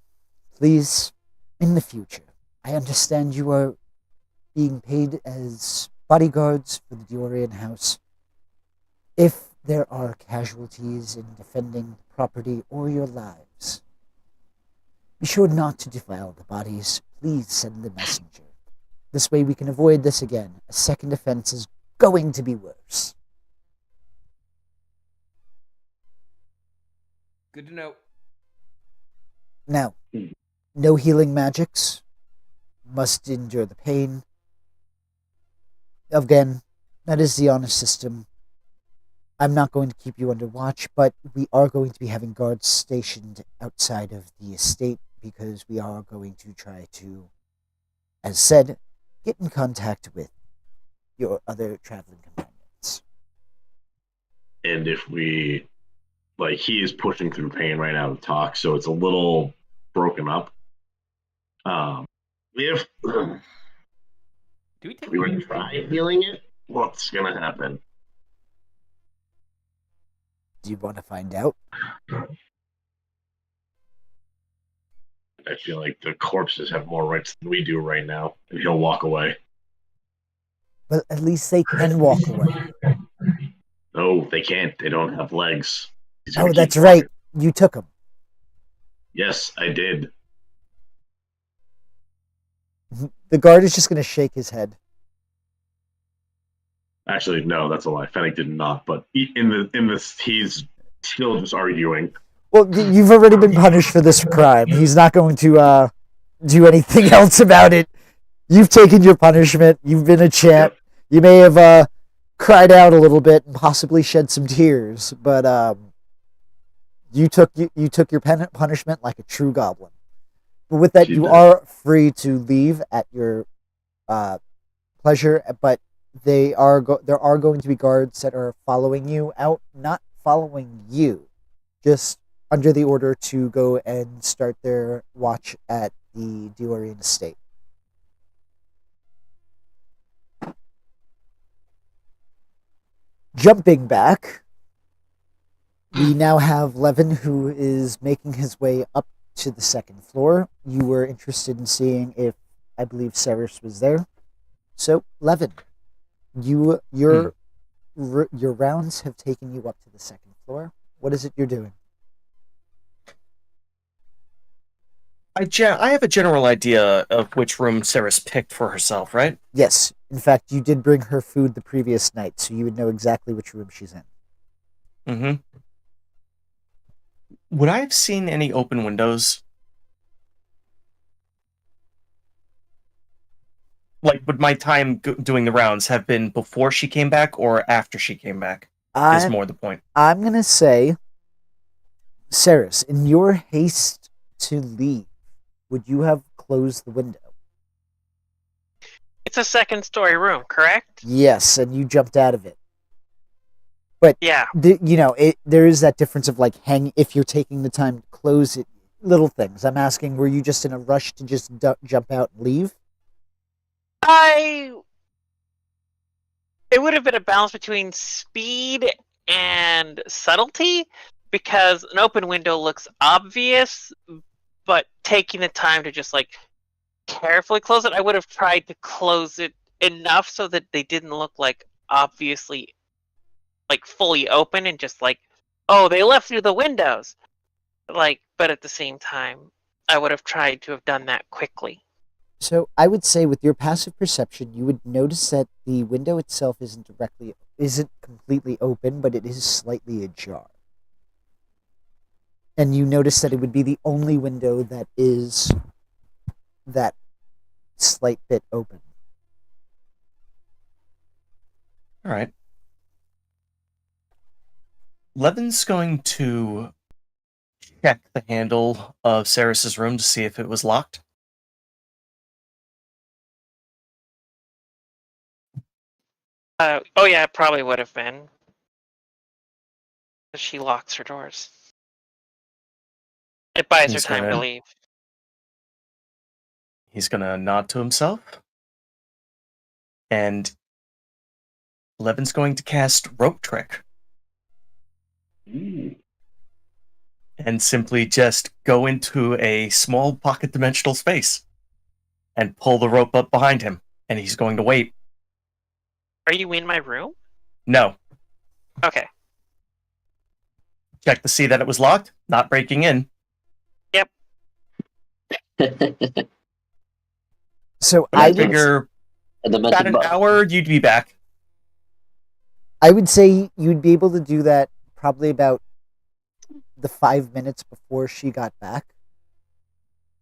Please, in the future, I understand you are being paid as bodyguards for the Diorian house. If there are casualties in defending the property or your lives, be sure not to defile the bodies. Please send the messenger. This way we can avoid this again. A second offense is going to be worse. Good to know. Now, no healing magics. Must endure the pain. Again, that is the honor system. I'm not going to keep you under watch, but we are going to be having guards stationed outside of the estate because we are going to try to, as said, get in contact with your other traveling companions. And if we, like, he is pushing through pain right now to talk, so it's a little broken up. If Do we take we were to try healing it, what's gonna happen? Do you want to find out? I feel like the corpses have more rights than we do right now, and he'll walk away. But at least they can walk away. No, they can't. They don't have legs. He's gonna Oh, keep that's walking. right. You took them. Yes, I did. The guard is just going to shake his head. Actually, no, that's a lie. Fennec did not. But in this, he's still just arguing. Well, you've already been punished for this crime. He's not going to do anything else about it. You've taken your punishment. You've been a champ. You may have cried out a little bit and possibly shed some tears, but You took your punishment like a true goblin. But with that, She you did. are free to leave at your pleasure. But there are going to be guards that are following you out, not following you, just under the order to go and start their watch at the Deorian estate. Jumping back, we now have Levin, who is making his way up to the second floor. You were interested in seeing if, I believe, Ceres was there. So, Levin, your rounds have taken you up to the second floor. What is it you're doing? I have a general idea of which room Ceres picked for herself, right? Yes, in fact, you did bring her food the previous night, so you would know exactly which room she's in. Mm-hmm. Would I have seen any open windows? Like, would my time doing the rounds have been before she came back or after she came back? Is more the point. I'm going to say, Ceres, in your haste to leave, would you have closed the window? It's a second-story room, correct? Yes, and you jumped out of it. Yeah. There is that difference of like if you're taking the time to close it, little things. I'm asking, were you just in a rush to just jump out and leave? It would have been a balance between speed and subtlety, because an open window looks obvious, but taking the time to just like carefully close it, I would have tried to close it enough so that they didn't look like obviously like fully open and just like, oh, they left through the windows. Like, but at the same time, I would have tried to have done that quickly. So I would say with your passive perception, you would notice that the window itself isn't completely open, but it is slightly ajar. And you notice that it would be the only window that is that slight bit open. All right. Levin's going to check the handle of Ceres's room to see if it was locked. Oh yeah, it probably would have been. She locks her doors. It buys her He's time to gonna- leave. He's going to nod to himself. And Levin's going to cast Rope Trick. Ooh. And simply just go into a small pocket dimensional space and pull the rope up behind him. And he's going to wait. Are you in my room? No. Okay. Check to see that it was locked. Not breaking in. So But I figure And the about an mental hour you'd be back. I would say you'd be able to do that probably about the 5 minutes before she got back.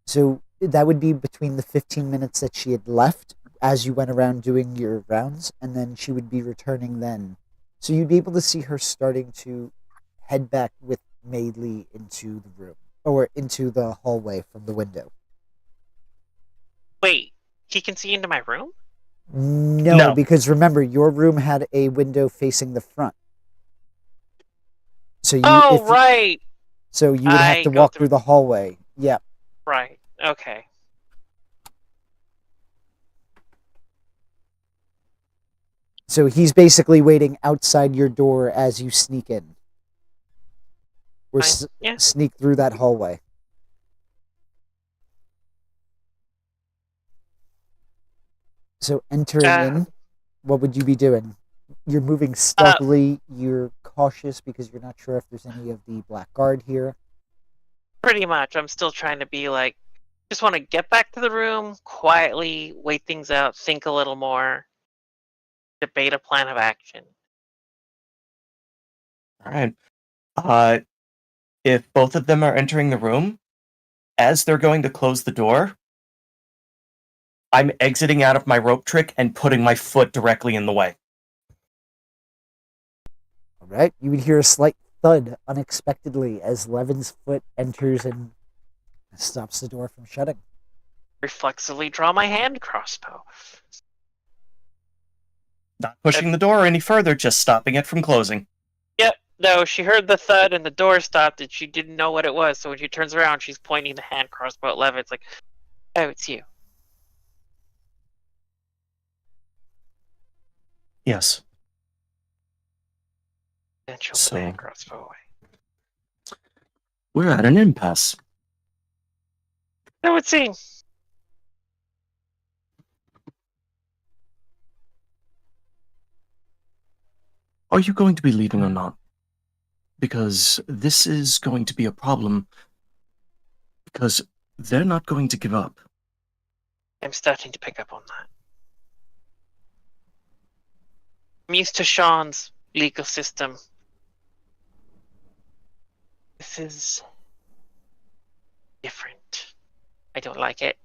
So that would be between the 15 minutes that she had left as you went around doing your rounds, and then she would be returning then. So you'd be able to see her starting to head back with Maidley into the room, or into the hallway from the window. Wait, he can see into my room? No, because remember, your room had a window facing the front. So Right. So you would have I to go walk through- through the hallway. Yeah. Right. Okay. So he's basically waiting outside your door as you sneak in. Or Fine. Yeah. sneak through that hallway. So entering in, what would you be doing? You're moving stealthily, you're cautious because you're not sure if there's any of the Black Guard here. Pretty much. I'm still trying to be like, just want to get back to the room, quietly, wait things out, think a little more, debate a plan of action. All right. If both of them are entering the room, as they're going to close the door, I'm exiting out of my rope trick and putting my foot directly in the way. All right, you would hear a slight thud unexpectedly as Levin's foot enters and stops the door from shutting. Reflexively draw my hand crossbow. Not pushing the door any further, just stopping it from closing. Yep. No, she heard the thud and the door stopped, and she didn't know what it was. So when she turns around, she's pointing the hand crossbow at Levin. It's like, oh, it's you. Yes. And she'll So- put the hand crossbow away. We're at an impasse. That would seem. Are you going to be leaving or not? Because this is going to be a problem. Because they're not going to give up. I'm starting to pick up on that. I'm used to Sean's legal system. This is different. I don't like it.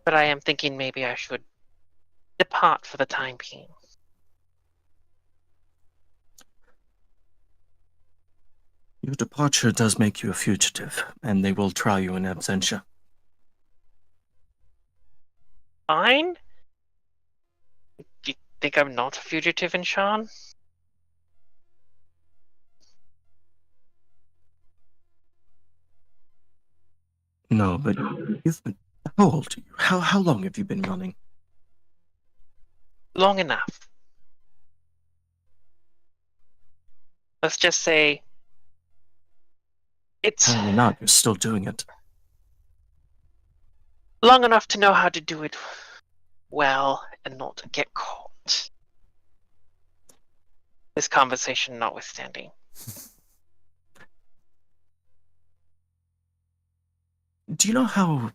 But I am thinking maybe I should depart for the time being. Your departure does make you a fugitive, and they will try you in absentia. Fine? Do you think I'm not a fugitive in Sean? No, but you've been... How old are you? How long have you been running? Long enough. Let's just say it's Apparently not. You're still doing it. long enough to know how to do it well and not get caught. This conversation notwithstanding. Do you know how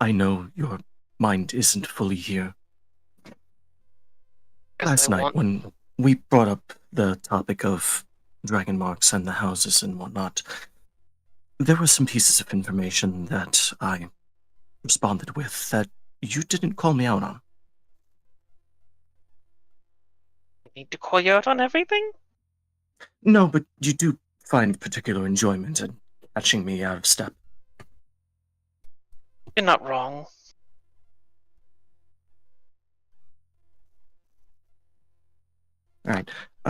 I know your mind isn't fully here? 'Cause Last I night, want- when we brought up the topic of dragon marks and the houses and whatnot, there were some pieces of information that I responded with that you didn't call me out on. I need to call you out on everything? No, but you do find particular enjoyment in catching me out of step. You're not wrong. All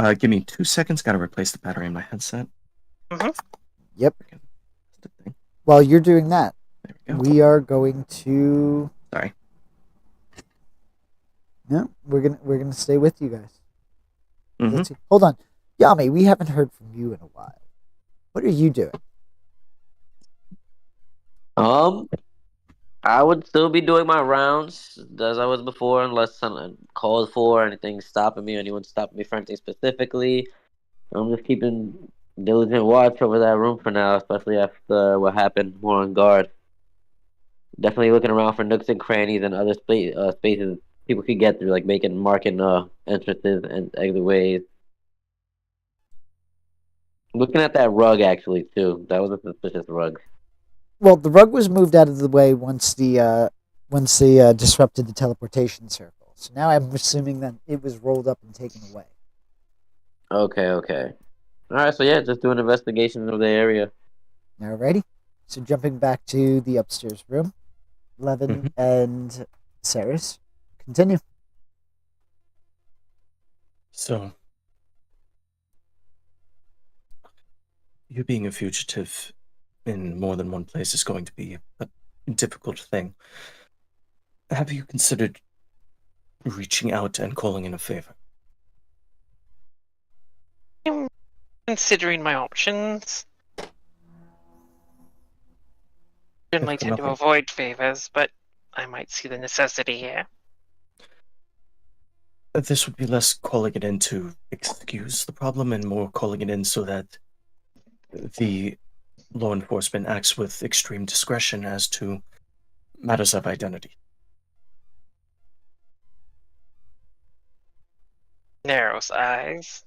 right, give me 2 seconds. Got to replace the battery in my headset. Yep. There While you're doing that, we go. we are going to. Sorry. No, we're gonna stay with you guys. Mhm. Let's see. Hold on, Yami. We haven't heard from you in a while. What are you doing? I would still be doing my rounds as I was before, unless someone called for anything stopping me, or anyone stopping me for anything specifically. I'm just keeping diligent watch over that room for now, especially after what happened. More on guard. Definitely looking around for nooks and crannies and other spaces people could get through, like marking entrances and exit ways. Looking at that rug actually too. That was a suspicious rug. Well, the rug was moved out of the way once they disrupted the teleportation circle. So now I'm assuming that it was rolled up and taken away. Okay. All right, so yeah, just doing investigations of the area. Alrighty. So jumping back to the upstairs room, Levin and Saris continue. So, you being a fugitive in more than one place is going to be a difficult thing. Have you considered reaching out and calling in a favor? I'm considering my options. Generally for tend to nothing. avoid favors, but I might see the necessity here. This would be less calling it in to excuse the problem and more calling it in so that the law enforcement acts with extreme discretion as to matters of identity. Narrows eyes.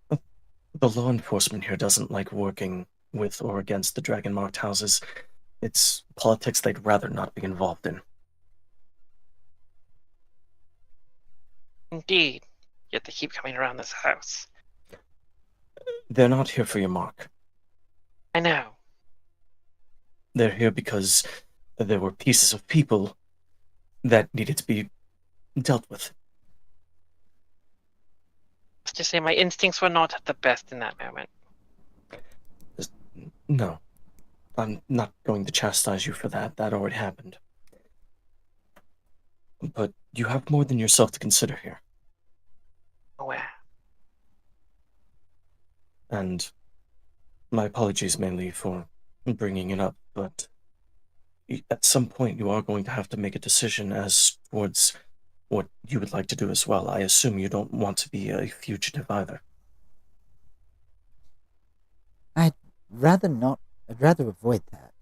The law enforcement here doesn't like working with or against the dragon marked houses. It's politics they'd rather not be involved in. Indeed. Yet they keep coming around this house. They're not here for your mark. I know. They're here because there were pieces of people that needed to be dealt with. Let's just say my instincts were not at the best in that moment. No, I'm not going to chastise you for that. That already happened. But you have more than yourself to consider here. Aware. And my apologies mainly for bringing it up, but at some point you are going to have to make a decision as towards what you would like to do as well. I assume you don't want to be a fugitive either. Rather not. I'd rather avoid that.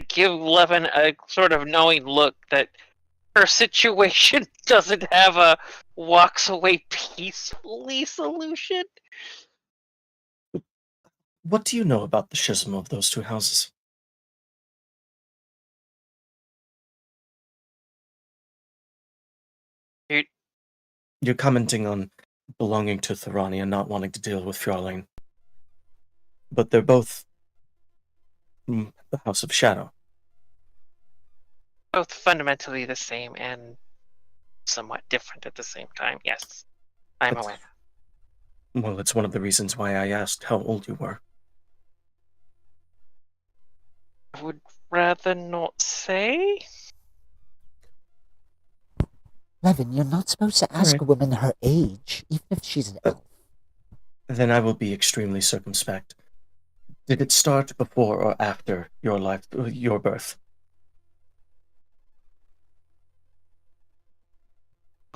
Give Levin a sort of knowing look that her situation doesn't have a walks away peacefully solution. What do you know about the schism of those two houses? You're commenting on belonging to Thorani and not wanting to deal with Fjarlane. But they're both the House of Shadow. Both fundamentally the same and somewhat different at the same time. Yes, I'm aware. Well, it's one of the reasons why I asked how old you were. I would rather not say. Levin, you're not supposed to ask Alright. a woman her age, even if she's an elf. Then I will be extremely circumspect. Did it start before or after your birth?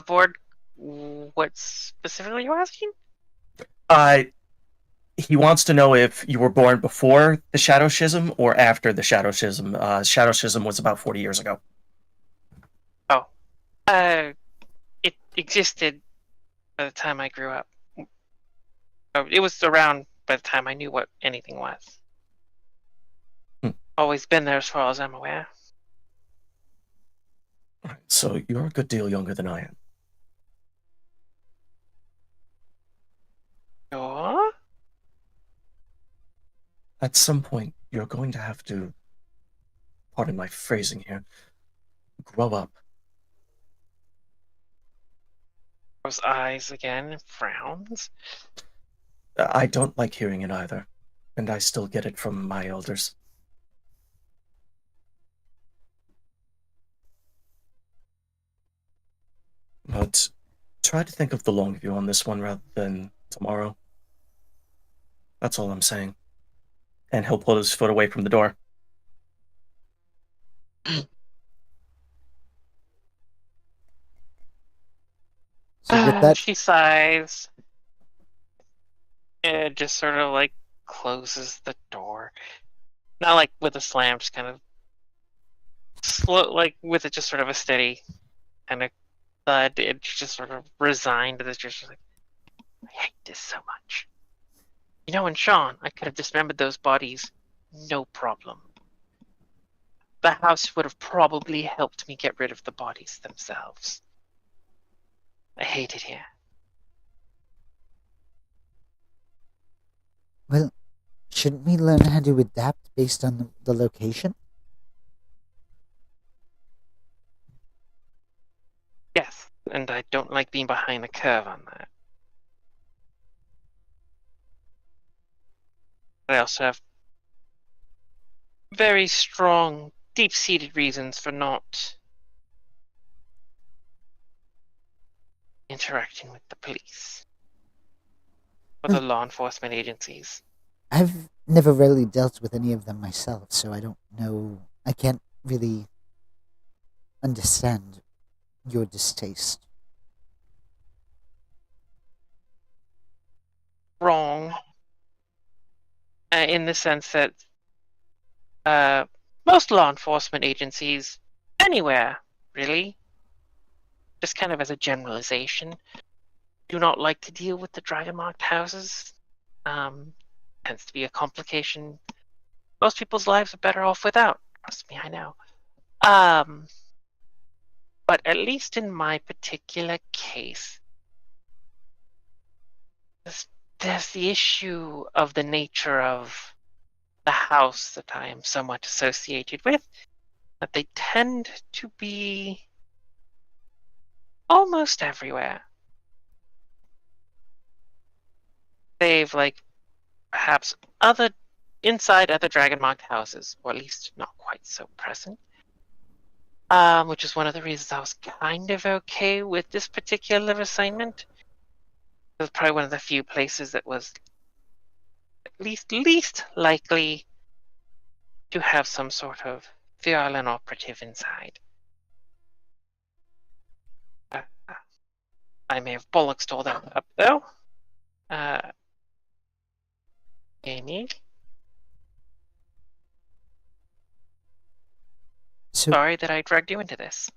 Board, what specifically are you asking? He wants to know if you were born before the Shadow Schism or after the Shadow Schism. Shadow Schism was about 40 years ago. It existed by the time I grew up. It was around by the time I knew what anything was. Always been there as far as I'm aware. So you're a good deal younger than I am. Sure. At some point, you're going to have to, pardon my phrasing here, grow up. Those eyes again, frowns. I don't like hearing it either, and I still get it from my elders. But try to think of the long view on this one rather than tomorrow. That's all I'm saying. And he'll pull his foot away from the door. So with that, She sighs. And just sort of like closes the door. Not like with a slam, just kind of slow, like with it just sort of a steady kind of thud. And she just sort of resigned to this. Just like, I hate this so much. You know, and Sean, I could have dismembered those bodies, no problem. The house would have probably helped me get rid of the bodies themselves. I hate it here. well, shouldn't we learn how to adapt based on the location? Yes, and I don't like being behind the curve on that. I also have very strong, deep-seated reasons for not interacting with the police or the law enforcement agencies. I've never really dealt with any of them myself, so I don't know. I can't really understand your distaste. Wrong. In the sense that most law enforcement agencies, anywhere really, just kind of as a generalization, do not like to deal with the dragon marked houses. Tends to be a complication most people's lives are better off without. Trust me, I know. But at least in my particular case, there's the issue of the nature of the house that I am somewhat associated with, that they tend to be almost everywhere. Save, like, perhaps inside other dragon-marked houses, or at least not quite so present. Which is one of the reasons I was kind of okay with this particular assignment. It was probably one of the few places that was at least likely to have some sort of Fjarlan operative inside. I may have bollocks all that up, though. Amy? So Sorry that I dragged you into this.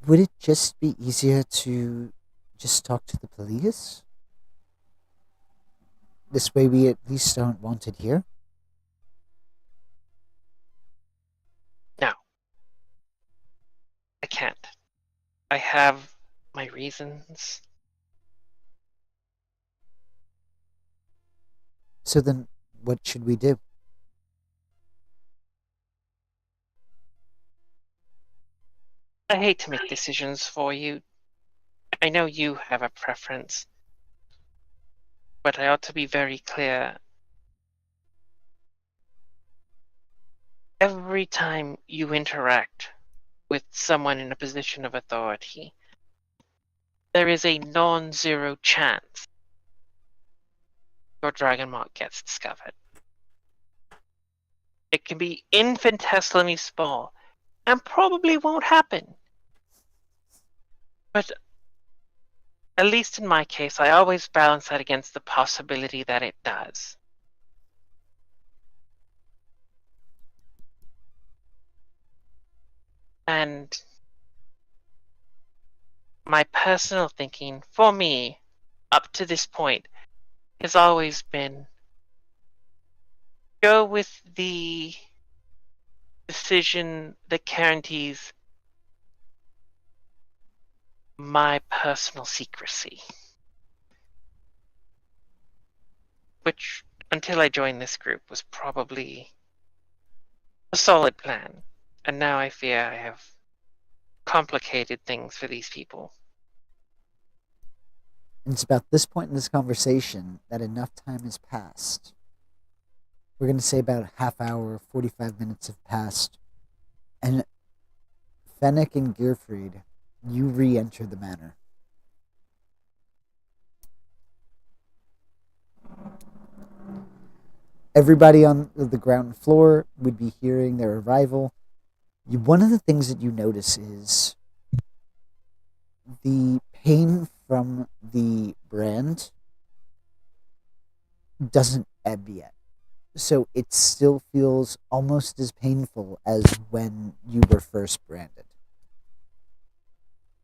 would it just be easier to just talk to the police? This way we at least aren't wanted here? No. I can't. I have my reasons. So then, what should we do? I hate to make decisions for you. I know you have a preference. But I ought to be very clear. Every time you interact with someone in a position of authority, there is a non-zero chance your dragon mark gets discovered. It can be infinitesimally small, and probably won't happen. But at least in my case, I always balance that against the possibility that it does. And my personal thinking, for me, up to this point, has always been go with the decision that guarantees my personal secrecy. Which, until I joined this group, was probably a solid plan. And now I fear I have complicated things for these people. And it's about this point in this conversation that enough time has passed. We're going to say about a half hour, 45 minutes have passed. And Fennec and Gearfried, you re-enter the manor. Everybody on the ground floor would be hearing their arrival. One of the things that you notice is the pain from the brand doesn't ebb yet. So it still feels almost as painful as when you were first branded.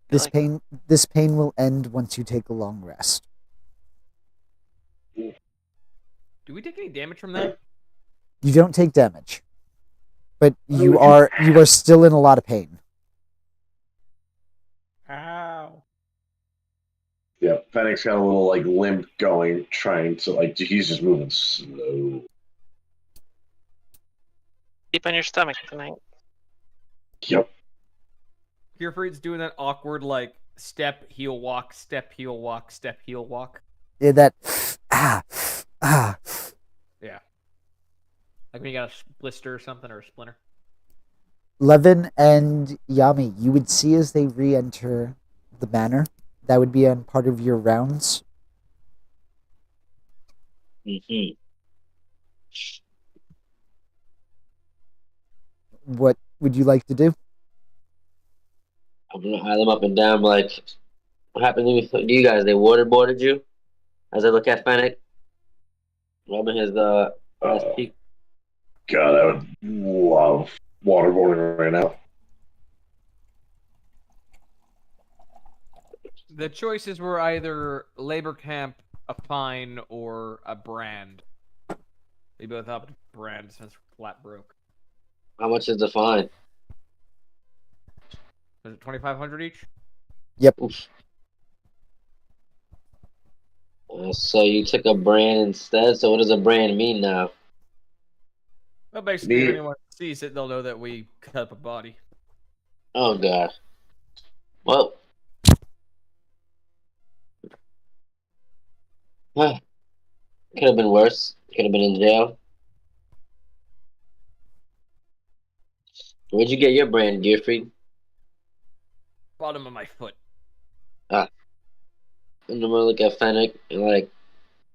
This pain will end once you take a long rest. Do we take any damage from that? You don't take damage, but you are still in a lot of pain. Ow. Yeah, Fennec's got a little like limp going, trying to like he's just moving slow. Sleep on your stomach tonight. Yep. Gearfried's doing that awkward like step, heel walk, step, heel walk, step, heel walk. Yeah, that Yeah. Like when you got a blister or something or a splinter. Levin and Yami, you would see as they re-enter the manor. That would be on part of your rounds. Mm-hmm. What would you like to do? I'm gonna eye them up and down like, what happened to you guys? They waterboarded you? As I look at Fennec, rubbing his cheek. God, I would love waterboarding right now. The choices were either labor camp, a fine, or a brand. They both opted brand since flat broke. How much is the fine? Was it 2,500 each? Yep. Oof. So you took a brand instead. So what does a brand mean now? Well, basically, if Me- anyone sees it, they'll know that we cut up a body. Oh god. Well, could have been worse. Could have been in jail. Where'd you get your brand, Gearfried? Bottom of my foot. And I'm gonna look at Fennec and like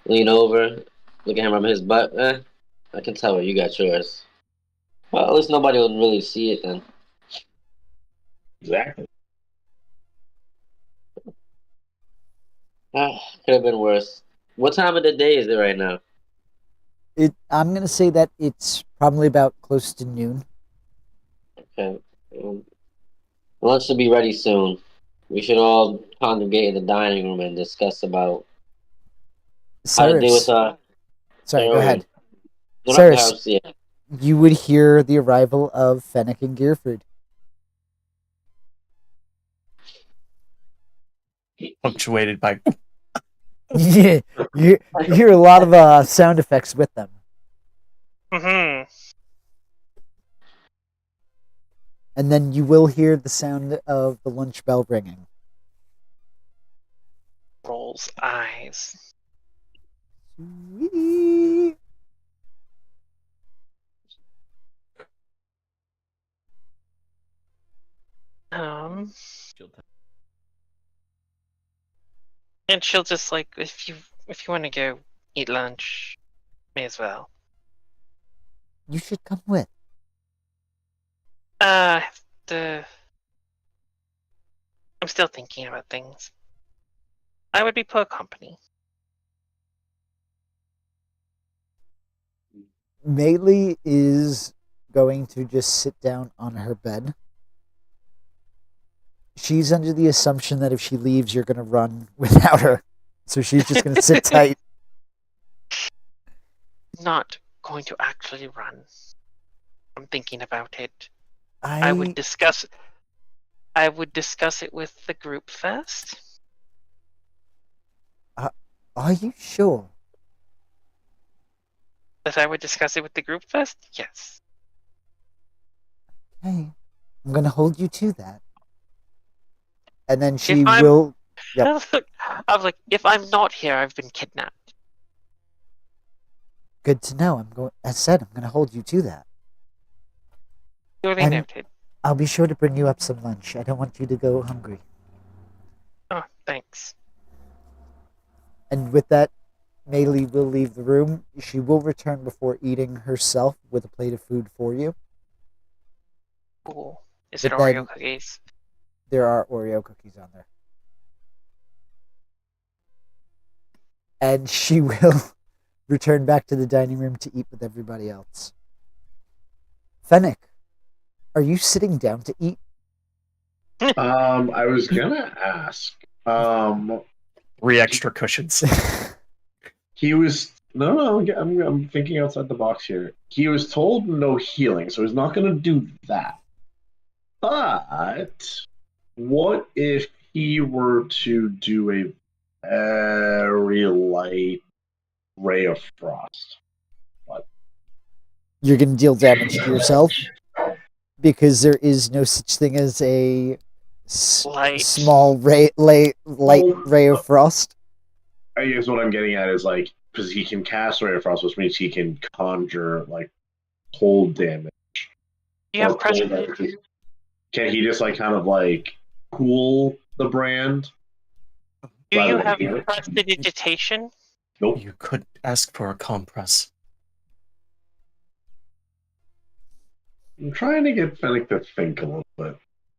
lean over, look at him from his butt. I can tell where you got yours. Well, at least nobody will really see it then. Exactly. Could have been worse. What time of the day is it right now? I'm gonna say that it's probably about close to noon. Okay. Lunch should be ready soon. We should all congregate in the dining room and discuss about how to deal with Cyrus, sorry, go Arian. ahead. No, no, Cyrus. perhaps, yeah. You would hear the arrival of Fennec and Gearfried. Punctuated by Yeah, you hear a lot of sound effects with them, Mm-hmm. and then you will hear the sound of the lunch bell ringing. Rolls eyes. Sweet. She'll tell- And she'll just like, if you want to go eat lunch, may as well. You should come with. I'm still thinking about things. I would be poor company. Maylee is going to just sit down on her bed. She's under the assumption that if she leaves, you're going to run without her. So she's just going to sit tight. Not going to actually run. I'm thinking about it. I would discuss it with the group first. Are you sure? That I would discuss it with the group first? Yes. Okay. I'm going to hold you to that. And then she If I'm- will... Yep. I was like, if I'm not here, I've been kidnapped. Good to know. As said, I'm going to hold you to that. Duly And- noted. I'll be sure to bring you up some lunch. I don't want you to go hungry. Oh, thanks. And with that, Maylee will leave the room. She will return before eating herself with a plate of food for you. Cool. Is it But Oreo then- cookies? There are Oreo cookies on there. And she will return back to the dining room to eat with everybody else. Fennec, are you sitting down to eat? I was gonna ask. 3 extra cushions. He was no. I'm thinking outside the box here. He was told no healing, so he's not gonna do that. But what if he were to do a very light ray of frost? You're going to deal damage to yourself because there is no such thing as a Light. small light ray of frost. I guess what I'm getting at is like because he can cast ray of frost, which means he can conjure like cold damage. Do you have or cold present? damage. Can he just like kind of like cool the brand? Do you Rather have than heal it? prestidigitation? Nope. You could ask for a compress. I'm trying to get Fennec to think a little bit.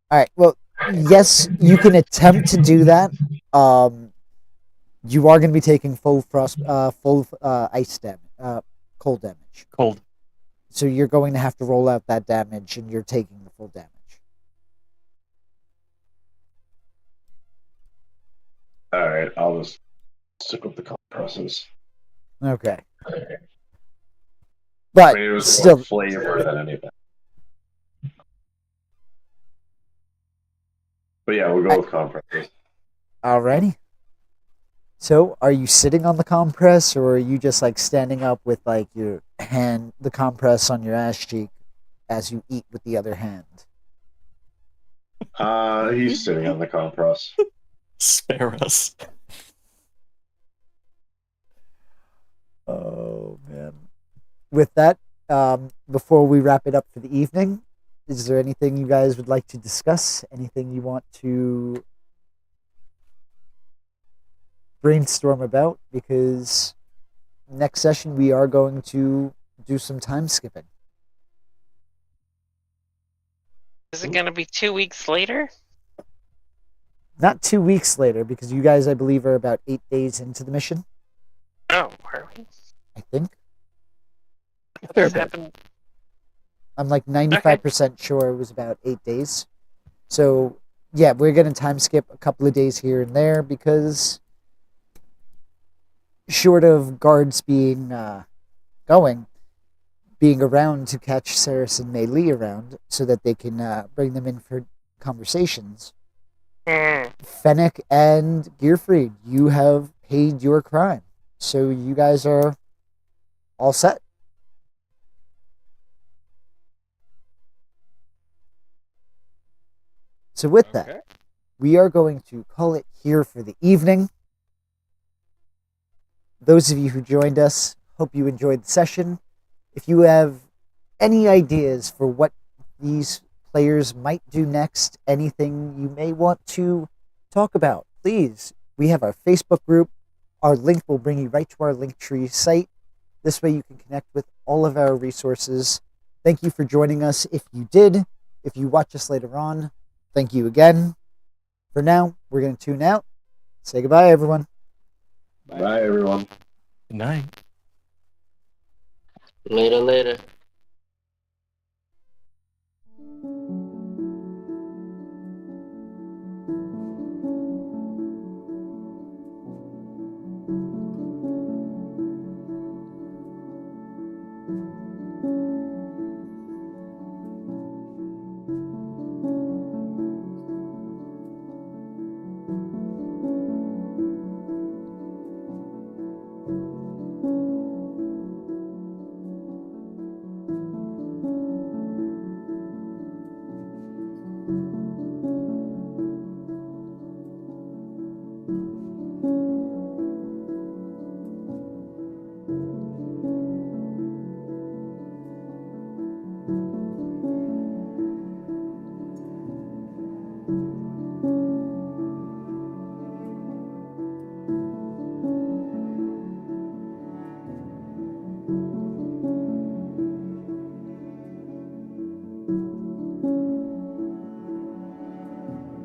All right. Well, yes, you can attempt to do that. You are going to be taking full frost, full ice damage, cold damage. Cold. So you're going to have to roll out that damage, and you're taking the full damage. All right, I'll just stick with the compresses. Okay. I But mean, it was still, more flavor than anything. But yeah, we'll go with compresses. alrighty. So, are you sitting on the compress, or are you just like standing up with like your hand, the compress on your ass cheek, as you eat with the other hand? He's sitting on the compress. Spare us. Oh man! With that, before we wrap it up for the evening, is there anything you guys would like to discuss? Anything you want to brainstorm about? Because next session we are going to do some time skipping. Is it going to be 2 weeks later? Not 2 weeks later, because you guys, I believe, are about 8 days into the mission. Oh, are we? I think This happened. I'm like 95% sure it was about 8 days. So yeah, we're gonna time skip a couple of days here and there because, short of guards being around to catch Saris and Mei Li around so that they can bring them in for conversations. Fennec and Gearfried, you have paid your crime. So you guys are all set. So with that, Okay. we are going to call it here for the evening. Those of you who joined us, hope you enjoyed the session. If you have any ideas for what these players might do next, anything you may want to talk about, please. We have our Facebook group. Our link will bring you right to our Linktree site. This way you can connect with all of our resources. Thank you for joining us if you did. If you watch us later on, thank you again. For now, we're going to tune out. Say goodbye, everyone. Bye, everyone. Good night. Later, later.